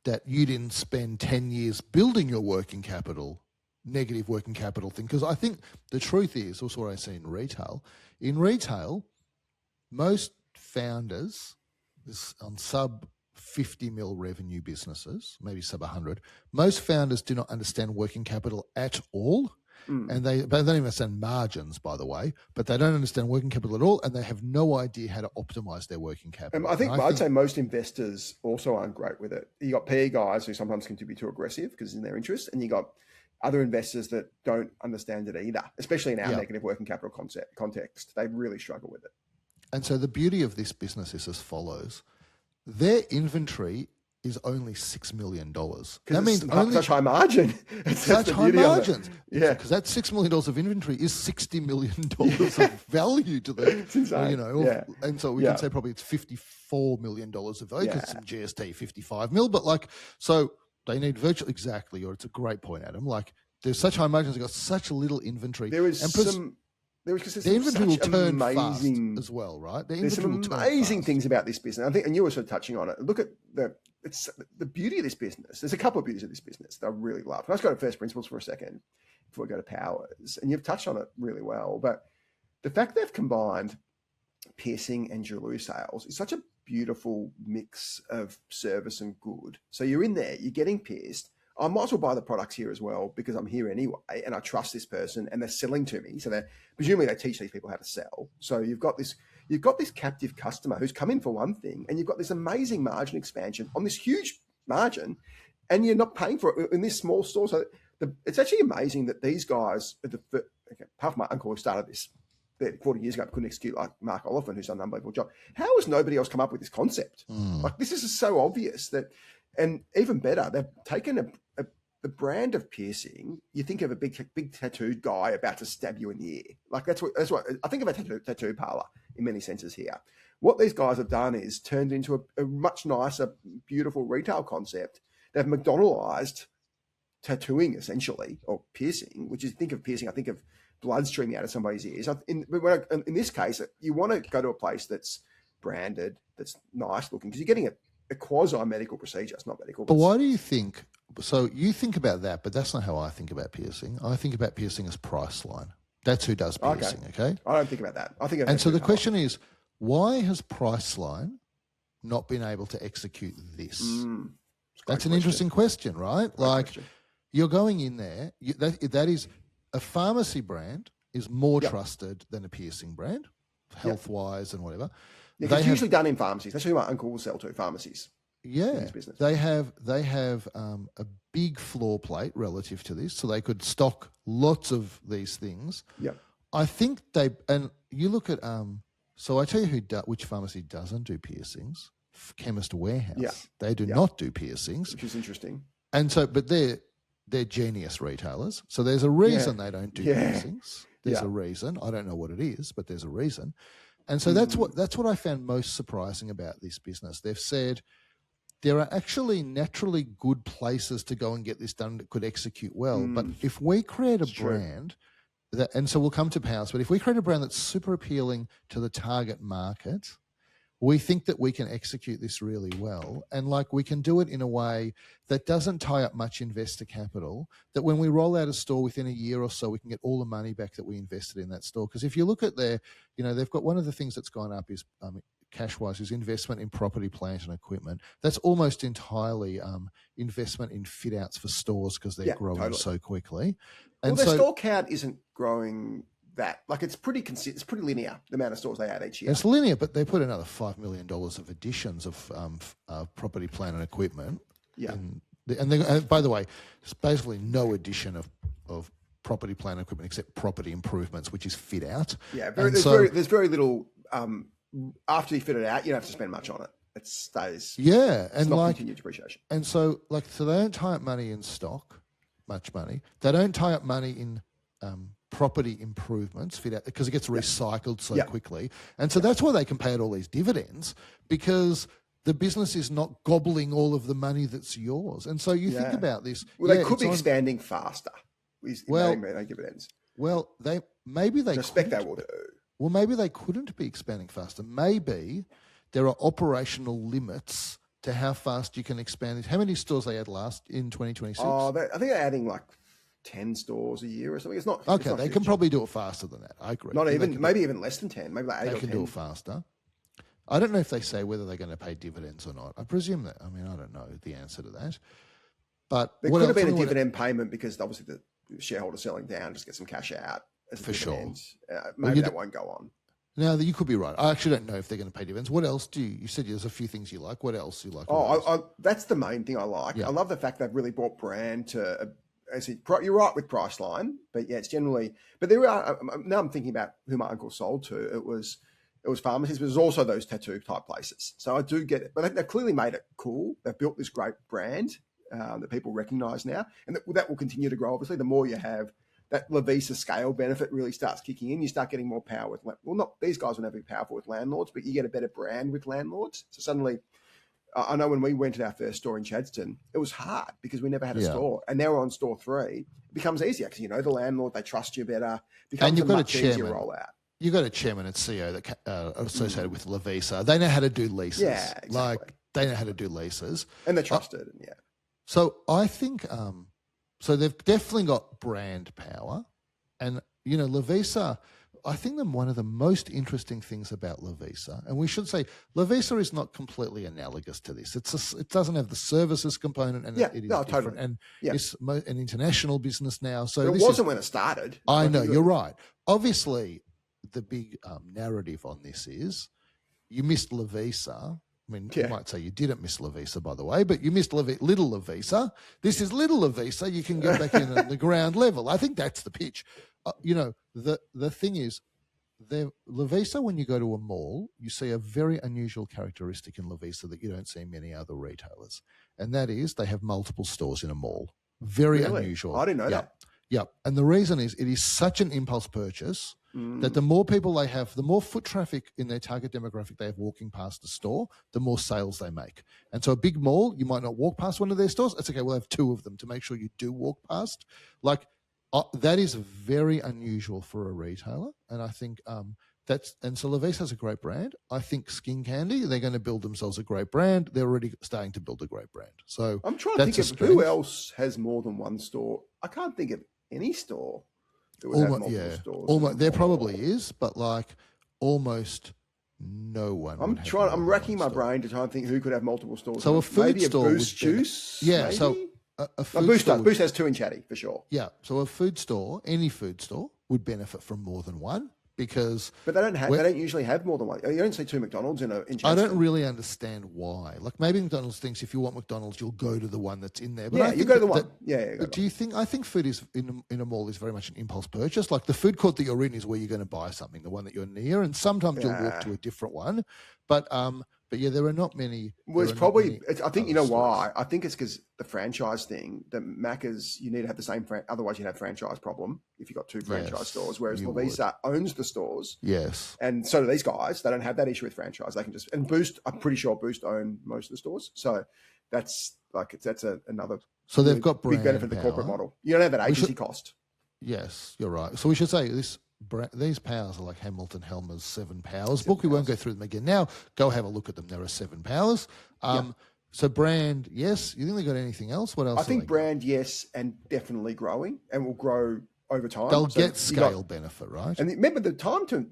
that you didn't spend 10 years building your negative working capital thing. Because I think the truth is, also what I see in retail, most founders on sub 50 mil revenue businesses, maybe sub 100, most founders do not understand working capital at all. And they don't even understand margins, by the way, but they don't understand working capital at all, and they have no idea how to optimize their working capital. I'd say most investors also aren't great with it. You got PE guys who sometimes can be too aggressive because it's in their interest, and you got other investors that don't understand it either, especially in our negative working capital context. They really struggle with it. And so the beauty of this business is as follows. Their inventory is only $6 million. That means only such high margin. Such high margins. Yeah. Because that $6 million of inventory is $60 million of value to them. It's insane. And so we can say probably it's $54 million of value because some GST, 55 mil. But so they need virtually exactly, or it's a great point, Adam. There's such high margins, they've got such little inventory. The inventory will turn fast as well, right? There's some amazing things about this business. I think, and you were sort of touching on it. Look at the beauty of this business. There's a couple of beauties of this business that I really love. Let's go to first principles for a second before we go to powers. And you've touched on it really well. But the fact they've combined piercing and jewelry sales is such a beautiful mix of service and good. So you're in there, you're getting pierced. I might as well buy the products here as well because I'm here anyway and I trust this person and they're selling to me. So presumably they teach these people how to sell. So you've got this captive customer who's come in for one thing and you've got this amazing margin expansion on this huge margin and you're not paying for it in this small store. So it's actually amazing that these guys, apart from my uncle who started this 40 years ago, couldn't execute like Mark Oliphant, who's done an unbelievable job. How has nobody else come up with this concept? This is so obvious that, and even better, they've taken the brand of piercing. You think of a big tattooed guy about to stab you in the ear. That's what I think of a tattoo parlor in many senses here. What these guys have done is turned into a much nicer, beautiful retail concept. They've McDonaldized tattooing essentially, or piercing, which is, think of piercing, I think of blood streaming out of somebody's ears. In this case, you want to go to a place that's branded, that's nice looking, because you're getting a quasi-medical procedure. It's not medical. But why do you think, so you think about that, but that's not how I think about piercing. I think about piercing as Priceline. That's who does piercing, okay? I don't think about that. I think. And so the question is, why has Priceline not been able to execute this? That's an interesting question, right? You're going in there, that is, a pharmacy brand is more trusted than a piercing brand, health-wise and whatever. Yeah, it's usually done in pharmacies. That's who my uncle will sell to, pharmacies. Yeah, they have a big floor plate relative to this, so they could stock lots of these things. Yeah, I think and you look at So I tell you which pharmacy doesn't do piercings. Chemist Warehouse. Yeah. They do not do piercings. Which is interesting. And so, but they're genius retailers. So there's a reason they don't do piercings. There's a reason. I don't know what it is, but there's a reason. And so that's what I found most surprising about this business. They've said there are actually naturally good places to go and get this done that could execute well. But if we create a brand and so we'll come to powers, but if we create a brand that's super appealing to the target market, we think that we can execute this really well. And we can do it in a way that doesn't tie up much investor capital, that when we roll out a store within a year or so, we can get all the money back that we invested in that store. Because if you look at they've got one of the things that's gone up is cash-wise is investment in property, plant and equipment. That's almost entirely investment in fit-outs for stores because they're growing so quickly. And their store count isn't growing that. It's pretty linear, the amount of stores they add each year. It's linear, but they put another $5 million of additions of property, plant and equipment. Yeah. And by the way, there's basically no addition of property, plant and equipment except property improvements, which is fit-out. Yeah, there's very little... after you fit it out, you don't have to spend much on it. It stays. Yeah, and not continued depreciation. And so they don't tie up money in stock, much money. They don't tie up money in property improvements, fit out, because it gets recycled so quickly. And so that's why they can pay out all these dividends, because the business is not gobbling all of the money that's yours. And so you think about this. Well, they could be expanding faster. Dividends. Well, maybe they. I suspect they will do. Well, maybe they couldn't be expanding faster. Maybe there are operational limits to how fast you can expand. How many stores they had in 2026? Oh, I think they're adding 10 stores a year or something. It's not okay. It's not they can probably do it faster than that. I agree. Maybe even less than 10. Maybe 8 or 10. They can do it faster. I don't know if they say whether they're going to pay dividends or not. I presume that. I mean, I don't know the answer to that. But there could have been a dividend payment because obviously the shareholder selling down, just get some cash out. For sure. Maybe that won't go on. No, you could be right. I actually don't know if they're going to pay dividends. What else you said there's a few things you like. What else you like? That's the main thing I like. Yeah. I love the fact they've really brought brand to, you're right with Priceline, but it's generally, but there are, now I'm thinking about who my uncle sold to. It was pharmacies, but there's also those tattoo type places. So I do get it, but they've clearly made it cool. They've built this great brand that people recognize now. And that will continue to grow. Obviously, the more you have, that Lovisa scale benefit really starts kicking in. You start getting more power with, these guys will never be powerful with landlords, but you get a better brand with landlords. So suddenly, I know when we went to our first store in Chadstone, it was hard because we never had a store. And now we're on store 3. It becomes easier because you know the landlord, they trust you better. And you've got a chairman. Easier rollout. You've got a chairman and CEO that associated with Lovisa. They know how to do leases. Yeah, exactly. They know how to do leases. And they're trusted. So I think... So they've definitely got brand power. And, Lovisa, I think one of the most interesting things about Lovisa, and we should say Lovisa is not completely analogous to this. It doesn't have the services component, and it is different. Totally. And it's an international business now. So but it wasn't when it started. I know, you're right. Obviously, the big narrative on this is you missed Lovisa. I mean, you might say you didn't miss Lovisa, by the way, but you missed little Lovisa. This is little Lovisa. You can get back in at the ground level. I think that's the pitch. The thing is, Lovisa, when you go to a mall, you see a very unusual characteristic in Lovisa that you don't see in many other retailers, and that is they have multiple stores in a mall. Very unusual. I didn't know that. Yeah, and the reason is it is such an impulse purchase that the more people they have, the more foot traffic in their target demographic they have walking past the store, the more sales they make. And so a big mall, you might not walk past one of their stores. It's okay, we'll have 2 of them to make sure you do walk past. That is very unusual for a retailer. And I think so Lovisa has a great brand. I think SkinKandy, they're going to build themselves a great brand. They're already starting to build a great brand. So I'm trying to think of who else has more than one store. I can't think of any store. There probably is, but almost no one. I'm racking my brain to try and think who could have multiple stores. So a food store, Boost juice. Yeah. Maybe? So a food Boost store. Boost has 2 in Chatty for sure. Yeah. So a food store, any food store, would benefit from more than one. because. But they don't usually have more than one. You don't see 2 McDonald's in Chester. I don't really understand why. Like maybe McDonald's thinks if you want McDonald's, you'll go to the one that's in there. But you go to the one. Do you think? I think food is in a mall is very much an impulse purchase. Like the food court that you're in is where you're going to buy something, the one that you're near, and sometimes you'll walk to a different one. But yeah, there are not many. Well, it's probably. I think you know why. I think it's because the franchise thing. The Macca's, you need to have the same. Otherwise, you'd have franchise problem if you got 2 franchise stores. Whereas Lovisa owns the stores. Yes, and so do these guys. They don't have that issue with franchise. They can just Boost. I'm pretty sure Boost own most of the stores. So that's another. So they've got big benefit of the corporate model. You don't have that agency cost. Yes, you're right. So we should say these powers are like Hamilton Helmer's 7 Powers book. We won't go through them again now. Go have a look at them. There are 7 powers. So brand, yes. You think they got anything else? What else? I think brand, yes, and definitely growing, and will grow over time. They'll get scale benefit, right? And remember the time to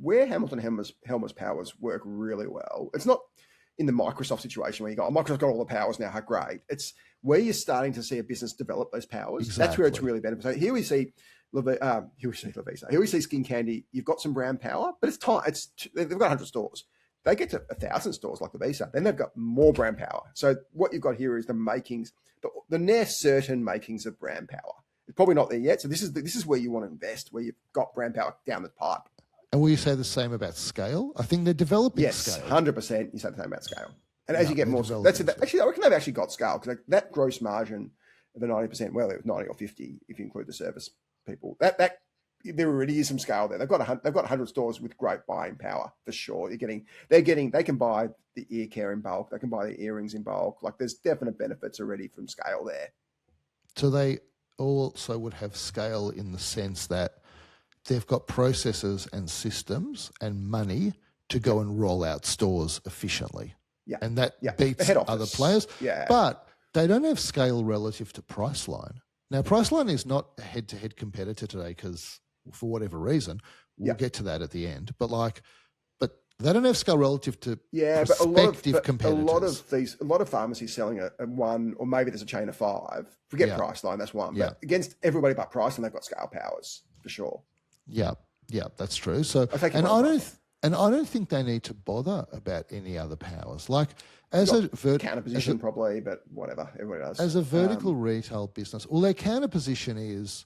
where Hamilton Helmer's powers work really well. It's not in the Microsoft situation where you go, Microsoft's got all the powers now, how great. It's where you're starting to see a business develop those powers. Exactly. That's where it's really beneficial. So here we see Lovisa. Here we see SkinKandy. You've got some brand power, but it's time. They've got 100 stores. They get to 1,000 stores like Lovisa, then they've got more brand power. So what you've got here is the makings, the near certain makings of brand power. It's probably not there yet. So this is where you want to invest, where you've got brand power down the pipe. And will you say the same about scale? I think they're developing scale. Yes, 100%. You say the same about scale. And as you get more, actually, I reckon they've actually got scale because that gross margin of the 90%, well, it was 90 or 50 if you include the service people. That there already is some scale there. They've got 100 stores with great buying power for sure. They can buy the ear care in bulk. They can buy the earrings in bulk. Like there's definite benefits already from scale there. So they also would have scale in the sense that they've got processes and systems and money to go and roll out stores efficiently. Yeah. And that beats other players. Yeah. But they don't have scale relative to Priceline. Now, Priceline is not a head-to-head competitor today because for whatever reason, we'll get to that at the end. But they don't have scale relative to prospective competitors. A lot of pharmacies selling a one, or maybe there's a chain of 5. Forget Priceline, that's one. Yeah. But against everybody but Priceline, they've got scale powers for sure. Yeah, that's true. So, I don't think they need to bother about any other powers. Like as a counter position, probably, but whatever, everybody does. As a vertical retail business, well, their counter position is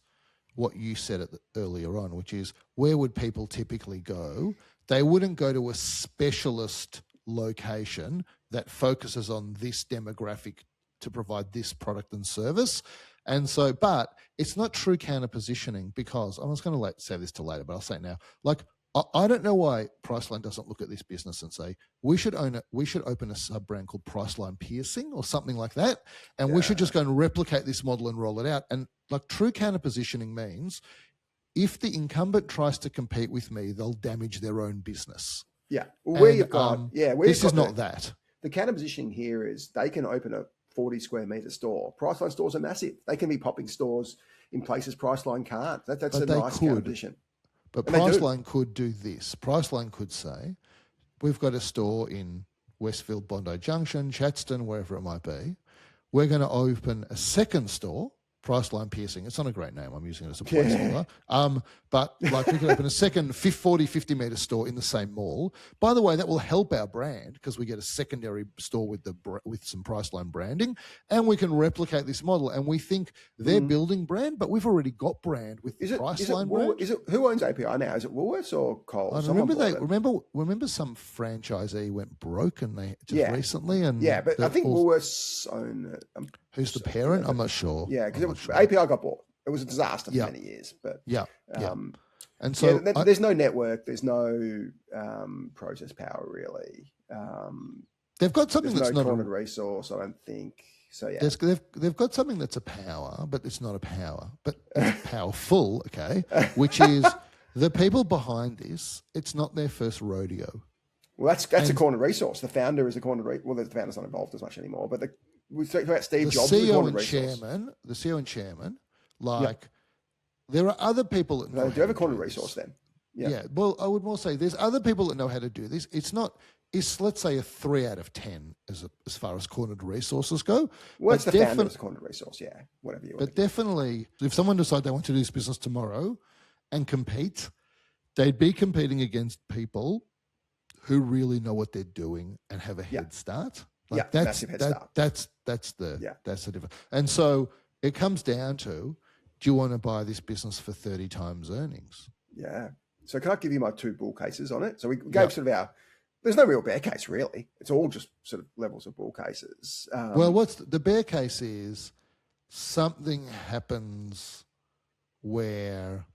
what you said earlier on, which is where would people typically go? They wouldn't go to a specialist location that focuses on this demographic to provide this product and service. And so, but it's not true counter positioning because I was going to save this to later, but I'll say it now. Like, I don't know why Priceline doesn't look at this business and say we should open a sub brand called Priceline Piercing or something like that, and we should just go and replicate this model and roll it out. And like true counter positioning means if the incumbent tries to compete with me, they'll damage their own business. Yeah, well, this is not that. The counter positioning here is they can open a 40 square meter store. Priceline stores are massive. They can be popping stores in places Priceline can't. That's a nice counter position. But Priceline could do this. Priceline could say, we've got a store in Westfield, Bondi Junction, Chatston, wherever it might be. We're going to open a second store, Priceline Piercing. It's not a great name. I'm using it as a placeholder. But like we can open a second 50 metre store in the same mall. By the way, that will help our brand because we get a secondary store with some Priceline branding, and we can replicate this model. And we think they're building brand, but we've already got brand with the Priceline brand. Who owns API now? Is it Woolworths or Coles? Remember some franchisee went broke and they just recently. And but I think Woolworths own it. Who's the parent? I'm not sure. Yeah, because API got bought. It was a disaster for many years. But and so there's no network. There's no process power really. They've got something that's not cornered resource. I don't think so. Yeah, they've got something that's a power, but it's not a power, but it's powerful. Okay, which is the people behind this. It's not their first rodeo. Well, that's a cornered resource. The founder is a cornered resource. Well, the founder's not involved as much anymore, but we talk about Steve Jobs. The CEO and chairman, there are other people that know. They do have a cornered resource then. Yeah. Well, I would more say there's other people that know how to do this. It's let's say a 3 out of 10 as far as cornered resources go. Well, it's the founder's cornered resource, whatever you want. But definitely, if someone decides they want to do this business tomorrow and compete, they'd be competing against people who really know what they're doing and have a head start. Massive head start. That's the difference. And so it comes down to, do you want to buy this business for 30 times earnings? Yeah. So can I give you my 2 bull cases on it? So we gave sort of there's no real bear case really. It's all just sort of levels of bull cases. Well, what's the bear case is something happens where,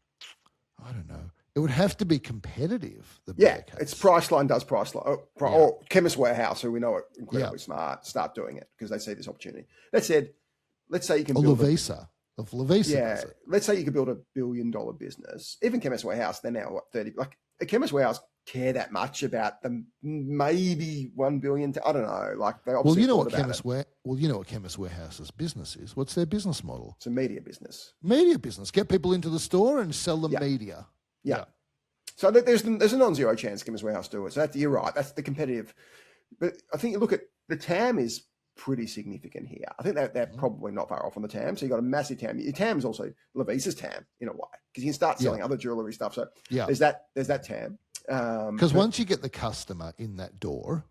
I don't know, it would have to be competitive. The bear case. It's Priceline does Priceline. Or Chemist Warehouse, who we know are incredibly smart, start doing it because they see this opportunity. That said, let's say you can build Lavisa. If Lavisa does it. Let's say you could build $1 billion business. Even Chemist Warehouse, they're now 30. Like a Chemist Warehouse care that much about them? Maybe 1 billion. I don't know. Like they obviously. you know what Chemist Warehouse's business is. What's their business model? It's a media business. Media business. Get people into the store and sell them media. Yeah. So there's a non-zero chance Chemist Warehouse do it. So you're right. That's the competitive. But I think you look at the TAM is pretty significant here. I think they're probably not far off on the TAM. So you've got a massive TAM. Your TAM is also Levisa's TAM in a way because you can start selling other jewelry stuff. So there's that TAM. Because once you get the customer in that door,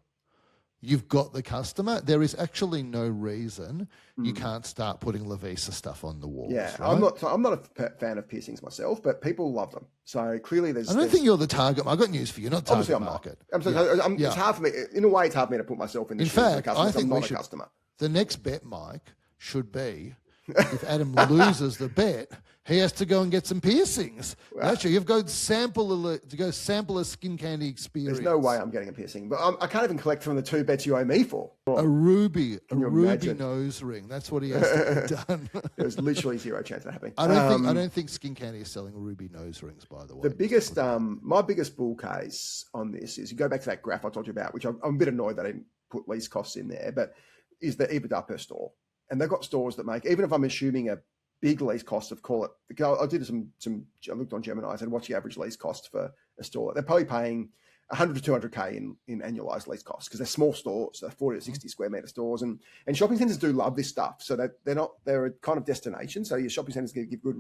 you've got the customer. There is actually no reason you can't start putting Lavisa stuff on the walls. Yeah, right? I'm not a fan of piercings myself, but people love them. So clearly, I don't think you're the target. I've got news for you. Not target market. It's hard for me. In a way, it's hard for me to put myself in the shoes of the customer. I think I'm not a customer. The next bet, Mike, should be if Adam loses the bet, he has to go and get some piercings. Wow. Actually, you've got to sample a SkinKandy experience. There's no way I'm getting a piercing, but I can't even collect from the 2 bets you owe me for. A ruby nose ring. That's what he has to get done. There's literally zero chance of happening. I don't think SkinKandy is selling ruby nose rings. By the way, the biggest, my biggest bull case on this is you go back to that graph I told you about, which I'm a bit annoyed that I didn't put lease costs in there, but is the EBITDA per store. And they've got stores that make, even if I'm assuming a big lease cost of, call it, I did I looked on Gemini, I said, what's the average lease cost for a store? They're probably paying 100 to 200K in annualized lease costs because they're small stores, they're 40 to 60 square meter stores. And shopping centers do love this stuff. So they're a kind of destination. So your shopping centers give good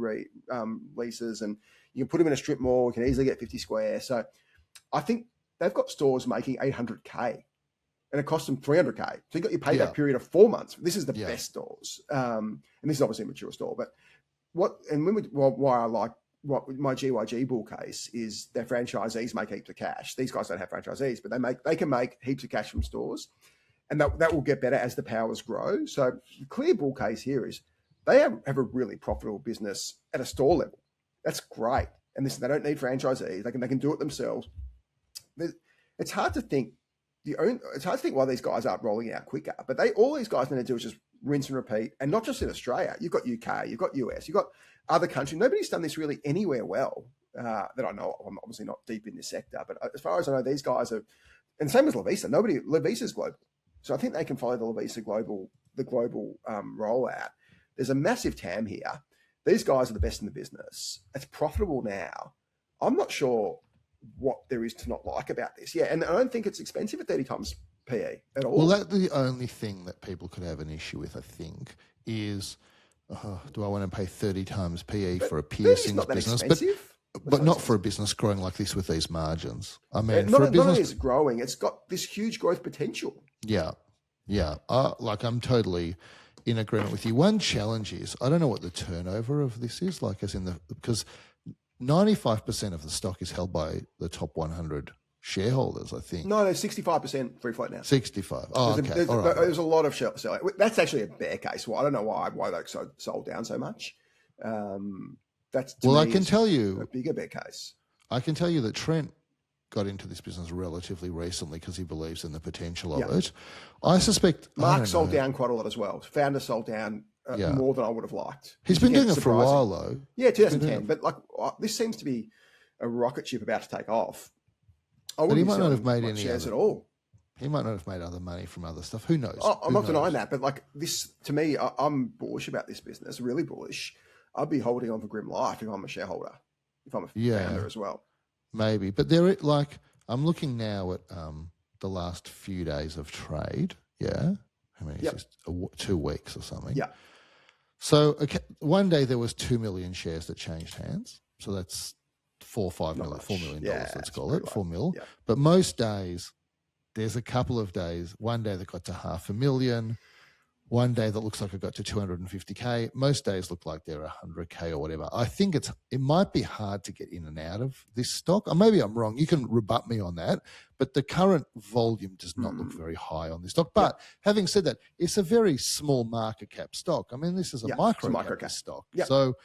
leases and you can put them in a strip mall, you can easily get 50 square. So I think they've got stores making 800K. And it costs them 300K. So you got your payback period of 4 months. This is the best stores. And this is obviously a mature store. But why I like what my GYG bull case is their franchisees make heaps of cash. These guys don't have franchisees, but they can make heaps of cash from stores. And that will get better as the powers grow. So the clear bull case here is they have a really profitable business at a store level. That's great. And they don't need franchisees. They can do it themselves. It's hard to think. It's hard to think why these guys aren't rolling out quicker, but all these guys need to do is just rinse and repeat, and not just in Australia. You've got UK, you've got US, you've got other countries. Nobody's done this really anywhere well that I know. I'm obviously not deep in this sector, but as far as I know, these guys are, and same as Lavisa. Lavisa's global, so I think they can follow the Lavisa global rollout. There's a massive TAM here. These guys are the best in the business. It's profitable now. I'm not sure what there is to not like about this. Yeah, and I don't think it's expensive at 30 times PE at all. Well, that's the only thing that people could have an issue with, I think, is do I want to pay 30 times PE for a piercings business? But not for a business growing like this with these margins. I mean, for a business... Not only is it growing, it's got this huge growth potential. Yeah. I'm totally in agreement with you. One challenge is, I don't know what the turnover of this is, because 95% of the stock is held by the top 100 shareholders, I think. No, 65% free float now. 65. Oh, okay. There's a lot of selling. That's actually a bear case. Well, I don't know why they sold down so much. That's I can tell you a bigger bear case. I can tell you that Trent got into this business relatively recently because he believes in the potential of it. I suspect Mark sold down quite a lot as well. Founder sold down more than I would have liked. He's been doing it for a while, though. Yeah, 2010. But this seems to be a rocket ship about to take off. But he might not have made any shares at all. He might not have made other money from other stuff. Who knows? I'm not denying that. But this, to me, I'm bullish about this business. Really bullish. I'd be holding on for grim life if I'm a shareholder. If I'm a founder as well. Maybe, but I'm looking now at the last few days of trade. Yeah, how many? Is this? 2 weeks or something. Yeah. So one day there was 2 million shares that changed hands. So that's $4 million, Yeah, let's call it, low. 4 mil. Yeah. But most days, there's a couple of days, one day that got to $500,000, one day that looks like it got to 250K. Most days look like they're 100K or whatever. I think it might be hard to get in and out of this stock. Or maybe I'm wrong. You can rebut me on that. But the current volume does not look very high on this stock. But having said that, it's a very small market cap stock. I mean, this is a micro cap stock. So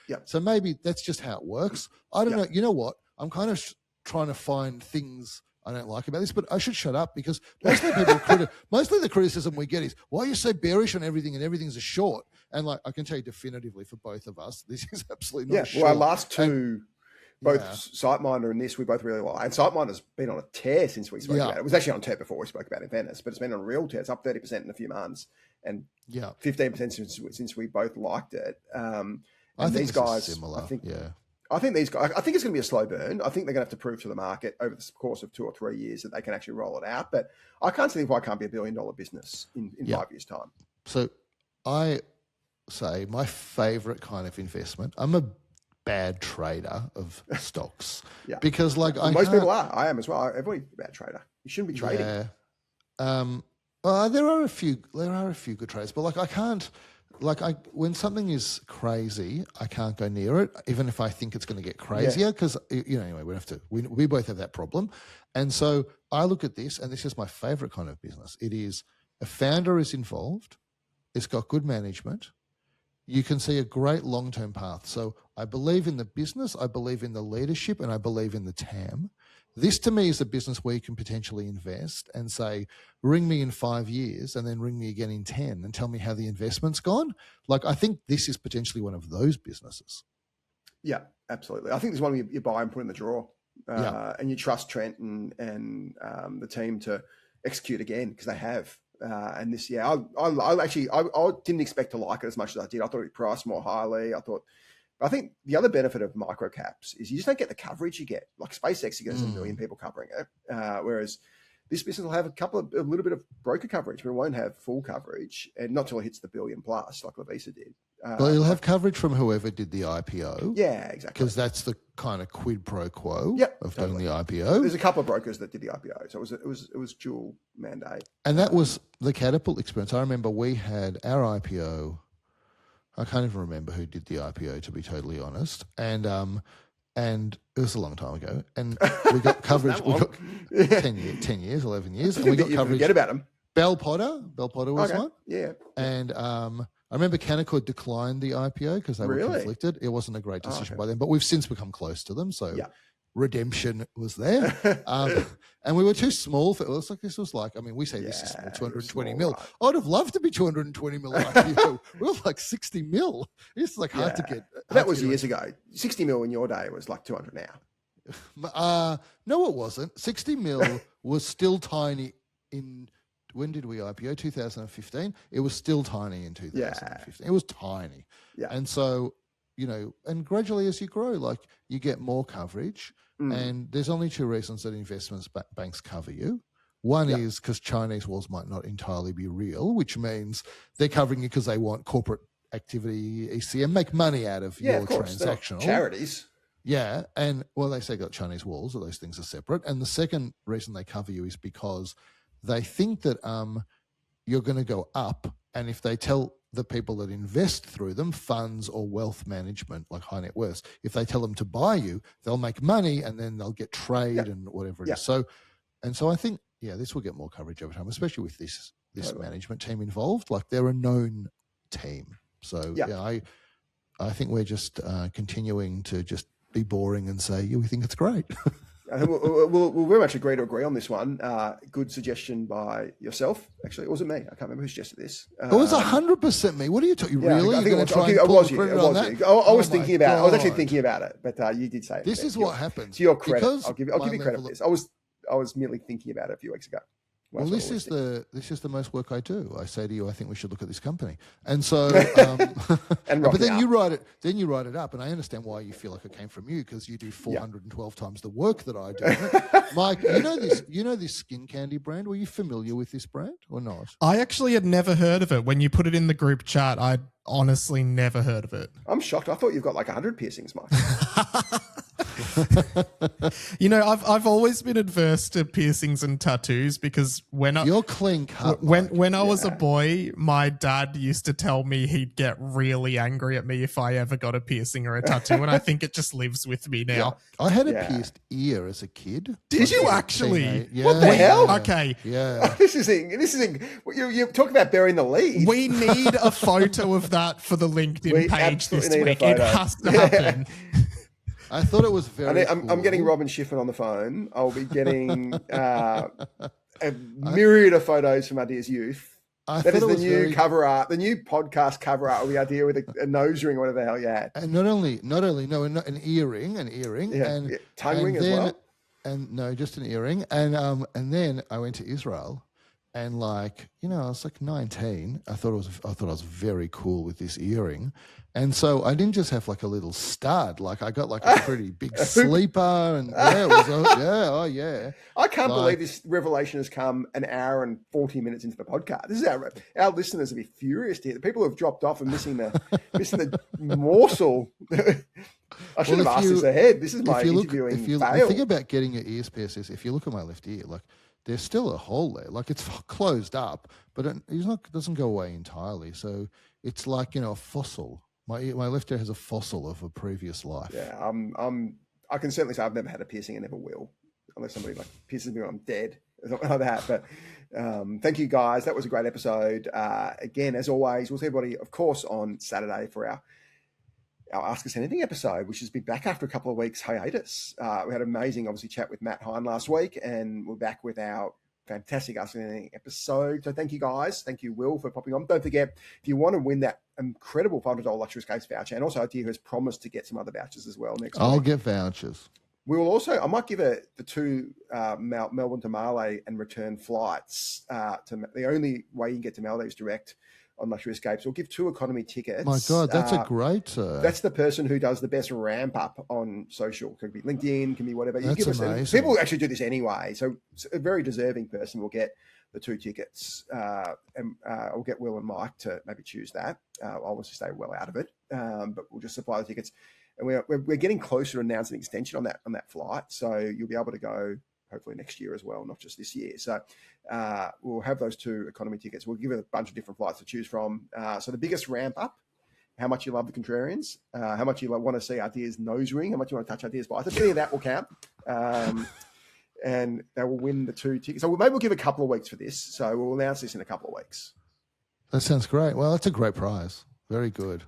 maybe that's just how it works. I don't know. You know what? I'm kind of trying to find things I don't like about this, but I should shut up because mostly the criticism we get is, why are you so bearish on everything and everything's a short? And like I can tell you definitively for both of us, this is absolutely not a short. Well, our last two, both SiteMinder and this, we both really like. And SiteMinder's been on a tear since we spoke about it. It was actually on a tear before we spoke about it in Venice, but it's been on a real tear. It's up 30% in a few months and 15% since we both liked it. I think these guys similar. I think these guys. I think it's going to be a slow burn. I think they're going to have to prove to the market over the course of 2 or 3 years that they can actually roll it out. But I can't see why it can't be $1 billion business in 5 years' time. So I say my favorite kind of investment. I'm a bad trader of stocks because most people are. I am as well. Everybody's a bad trader. You shouldn't be trading. There are a few good trades, but I can't. When something is crazy, I can't go near it, even if I think it's going to get crazier. Because anyway, we both have that problem, and so I look at this, and this is my favorite kind of business. It is a founder is involved, it's got good management, you can see a great long-term path. So I believe in the business, I believe in the leadership, and I believe in the TAM. This to me is a business where you can potentially invest and say, ring me in 5 years and then ring me again in 10 and tell me how the investment's gone. I think this is potentially one of those businesses. Yeah, absolutely. I think there's one you buy and put in the drawer and you trust Trent and the team to execute again because they have. And this, I didn't expect to like it as much as I did. I thought it priced more highly. I think the other benefit of micro caps is you just don't get the coverage you get. Like SpaceX, you get 1 million people covering it, whereas this business will have a little bit of broker coverage, but it won't have full coverage, and not till it hits the $1 billion plus, like Lavisa did. Well, you'll have coverage from whoever did the IPO. Yeah, exactly. Because that's the kind of quid pro quo of doing the IPO. There's a couple of brokers that did the IPO, so it was dual mandate. And that was the Catapult experience. I remember we had our IPO. I can't even remember who did the IPO, to be totally honest. And it was a long time ago. And we got coverage. We got 10 years, 11 years. And we got coverage. Forget about them. Bell Potter was one. Yeah. And I remember Canaccord declined the IPO because they were conflicted. It wasn't a great decision by them, but we've since become close to them. So redemption was there. And we were too small for it. Was like, this was like, I mean, we say this is small, 220 mil. Right. I would have loved to be 220 mil IPO. We were like 60 mil. It's like hard to get. That was years ago. 60 mil in your day was like 200 now. No, it wasn't. 60 mil was still tiny in, when did we IPO? 2015. It was still tiny in 2015. It was tiny. Yeah. And so, and gradually as you grow, you get more coverage. And there's only 2 reasons that investments banks cover you. One is because Chinese walls might not entirely be real, which means they're covering you because they want corporate activity, ECM, make money out of your transactional. Charities. Yeah. And, they say got Chinese walls, or those things are separate. And the second reason they cover you is because they think that you're going to go up. And if they tell the people that invest through them, funds or wealth management, like high net worths, if they tell them to buy you, they'll make money and then they'll get trade and whatever it is. So I think, this will get more coverage over time, especially with this management team involved. They're a known team. So I think we're just continuing to just be boring and say, we think it's great. We'll very much agree on this one. Good suggestion by yourself. Actually, it wasn't me. I can't remember who suggested this. It was 100% me. What are you talking? Really? I think it was you. I was thinking about it. I was actually thinking about it, but you did say it. This is what happens. To your credit, I'll give you credit for this. I was merely thinking about it a few weeks ago. Well, this is the most work I do. I say to you, I think we should look at this company, and so. But then you write it. Then you write it up, and I understand why you feel like it came from you because you do 412 times the work that I do. Mike, you know this SkinKandy brand. Were you familiar with this brand or not? I actually had never heard of it. When you put it in the group chat, I'd honestly never heard of it. I'm shocked. I thought you've got like 100 piercings, Mike. You know, I've always been adverse to piercings and tattoos because You're clean cut. When I was a boy, my dad used to tell me he'd get really angry at me if I ever got a piercing or a tattoo, and I think it just lives with me now. Yeah. I had a pierced ear as a kid. Did you actually? Yeah. What the hell? Okay. Yeah. This is you talk about burying the lead. We need a photo of that for the LinkedIn page this absolutely need a week. It photo. has to happen. I thought it was very I'm cool. getting Robin Schiffman on the phone. I'll be getting a myriad of photos from Adir's youth. That is the new cover art, the new podcast cover art will be Adir with a nose ring or whatever the hell you had. And not only an earring, and tongue ring as well. And no, just an earring. And then I went to Israel, and I was like 19. I thought I was very cool with this earring. And so I didn't just have like a little stud, I got like a pretty big sleeper, and I can't believe this revelation has come an hour and 40 minutes into the podcast. This is our listeners will be furious to hear. The people who have dropped off and missing the morsel. I should have asked this ahead. This is my interviewing fail. The thing about getting your ears pierced is if you look at my left ear, there's still a hole there. It's closed up, but it doesn't go away entirely. So it's like, a fossil. My left ear has a fossil of a previous life. Yeah, I can certainly say I've never had a piercing and never will, unless somebody pierces me when I'm dead or something like that. But thank you guys. That was a great episode. Again, as always, we'll see everybody, of course, on Saturday for our Ask Us Anything episode, which has been back after a couple of weeks hiatus. We had an amazing, obviously, chat with Matt Hine last week, and we're back with our fantastic Ask Us Anything episode. So thank you guys. Thank you, Will, for popping on. Don't forget, if you want to win that incredible $500 Luxury Escapes voucher, and also Adir has promised to get some other vouchers as well next week. I'll get vouchers. We will also, I might give the two Melbourne to Malé and return flights. The only way you can get to Maldives direct on Luxury Escapes. We'll give 2 economy tickets. My God, that's a great... that's the person who does the best ramp up on social. Could be LinkedIn, can be whatever. That's amazing. People actually do this anyway. So a very deserving person will get the 2 tickets. And I'll get Will and Mike to maybe choose that. I'll obviously stay well out of it. But we'll just supply the tickets. And we're getting closer to announcing an extension on that flight. So you'll be able to go hopefully next year as well, not just this year. So we'll have those 2 economy tickets. We'll give it a bunch of different flights to choose from. So the biggest ramp up, how much you love the Contrarians, how much you want to see Adir's nose ring, how much you want to touch Adir's biceps. Any of that will count. And they will win the 2 tickets. So maybe we'll give a couple of weeks for this. So we'll announce this in a couple of weeks. That sounds great. Well, that's a great prize. Very good.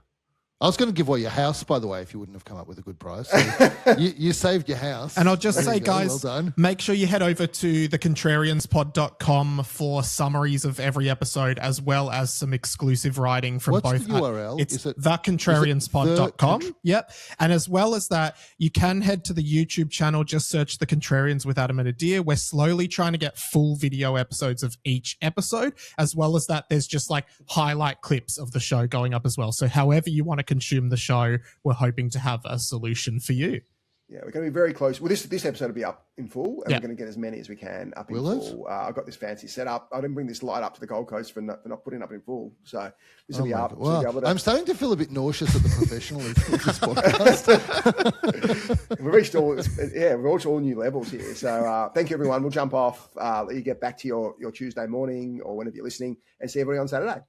I was going to give away your house, by the way, if you wouldn't have come up with a good prize. So you saved your house. And I'll just say, guys, well done. Make sure you head over to thecontrarianspod.com for summaries of every episode, as well as some exclusive writing from What's both. The URL? It's thecontrarianspod.com. Yep. And as well as that, you can head to the YouTube channel, just search The Contrarians with Adam and Adir. We're slowly trying to get full video episodes of each episode. As well as that, there's just highlight clips of the show going up as well. So however you want to consume the show, we're hoping to have a solution for you. Yeah, we're going to be very close. Well, this episode will be up in full, and we're going to get as many as we can up in full. I've got this fancy setup. I didn't bring this light up to the Gold Coast for not putting it up in full. So this will be up. Well, I'm starting to feel a bit nauseous at the professionalism of this podcast. We've reached all new levels here. So thank you, everyone. We'll jump off. Let you get back to your Tuesday morning or whenever you're listening, and see everybody on Saturday.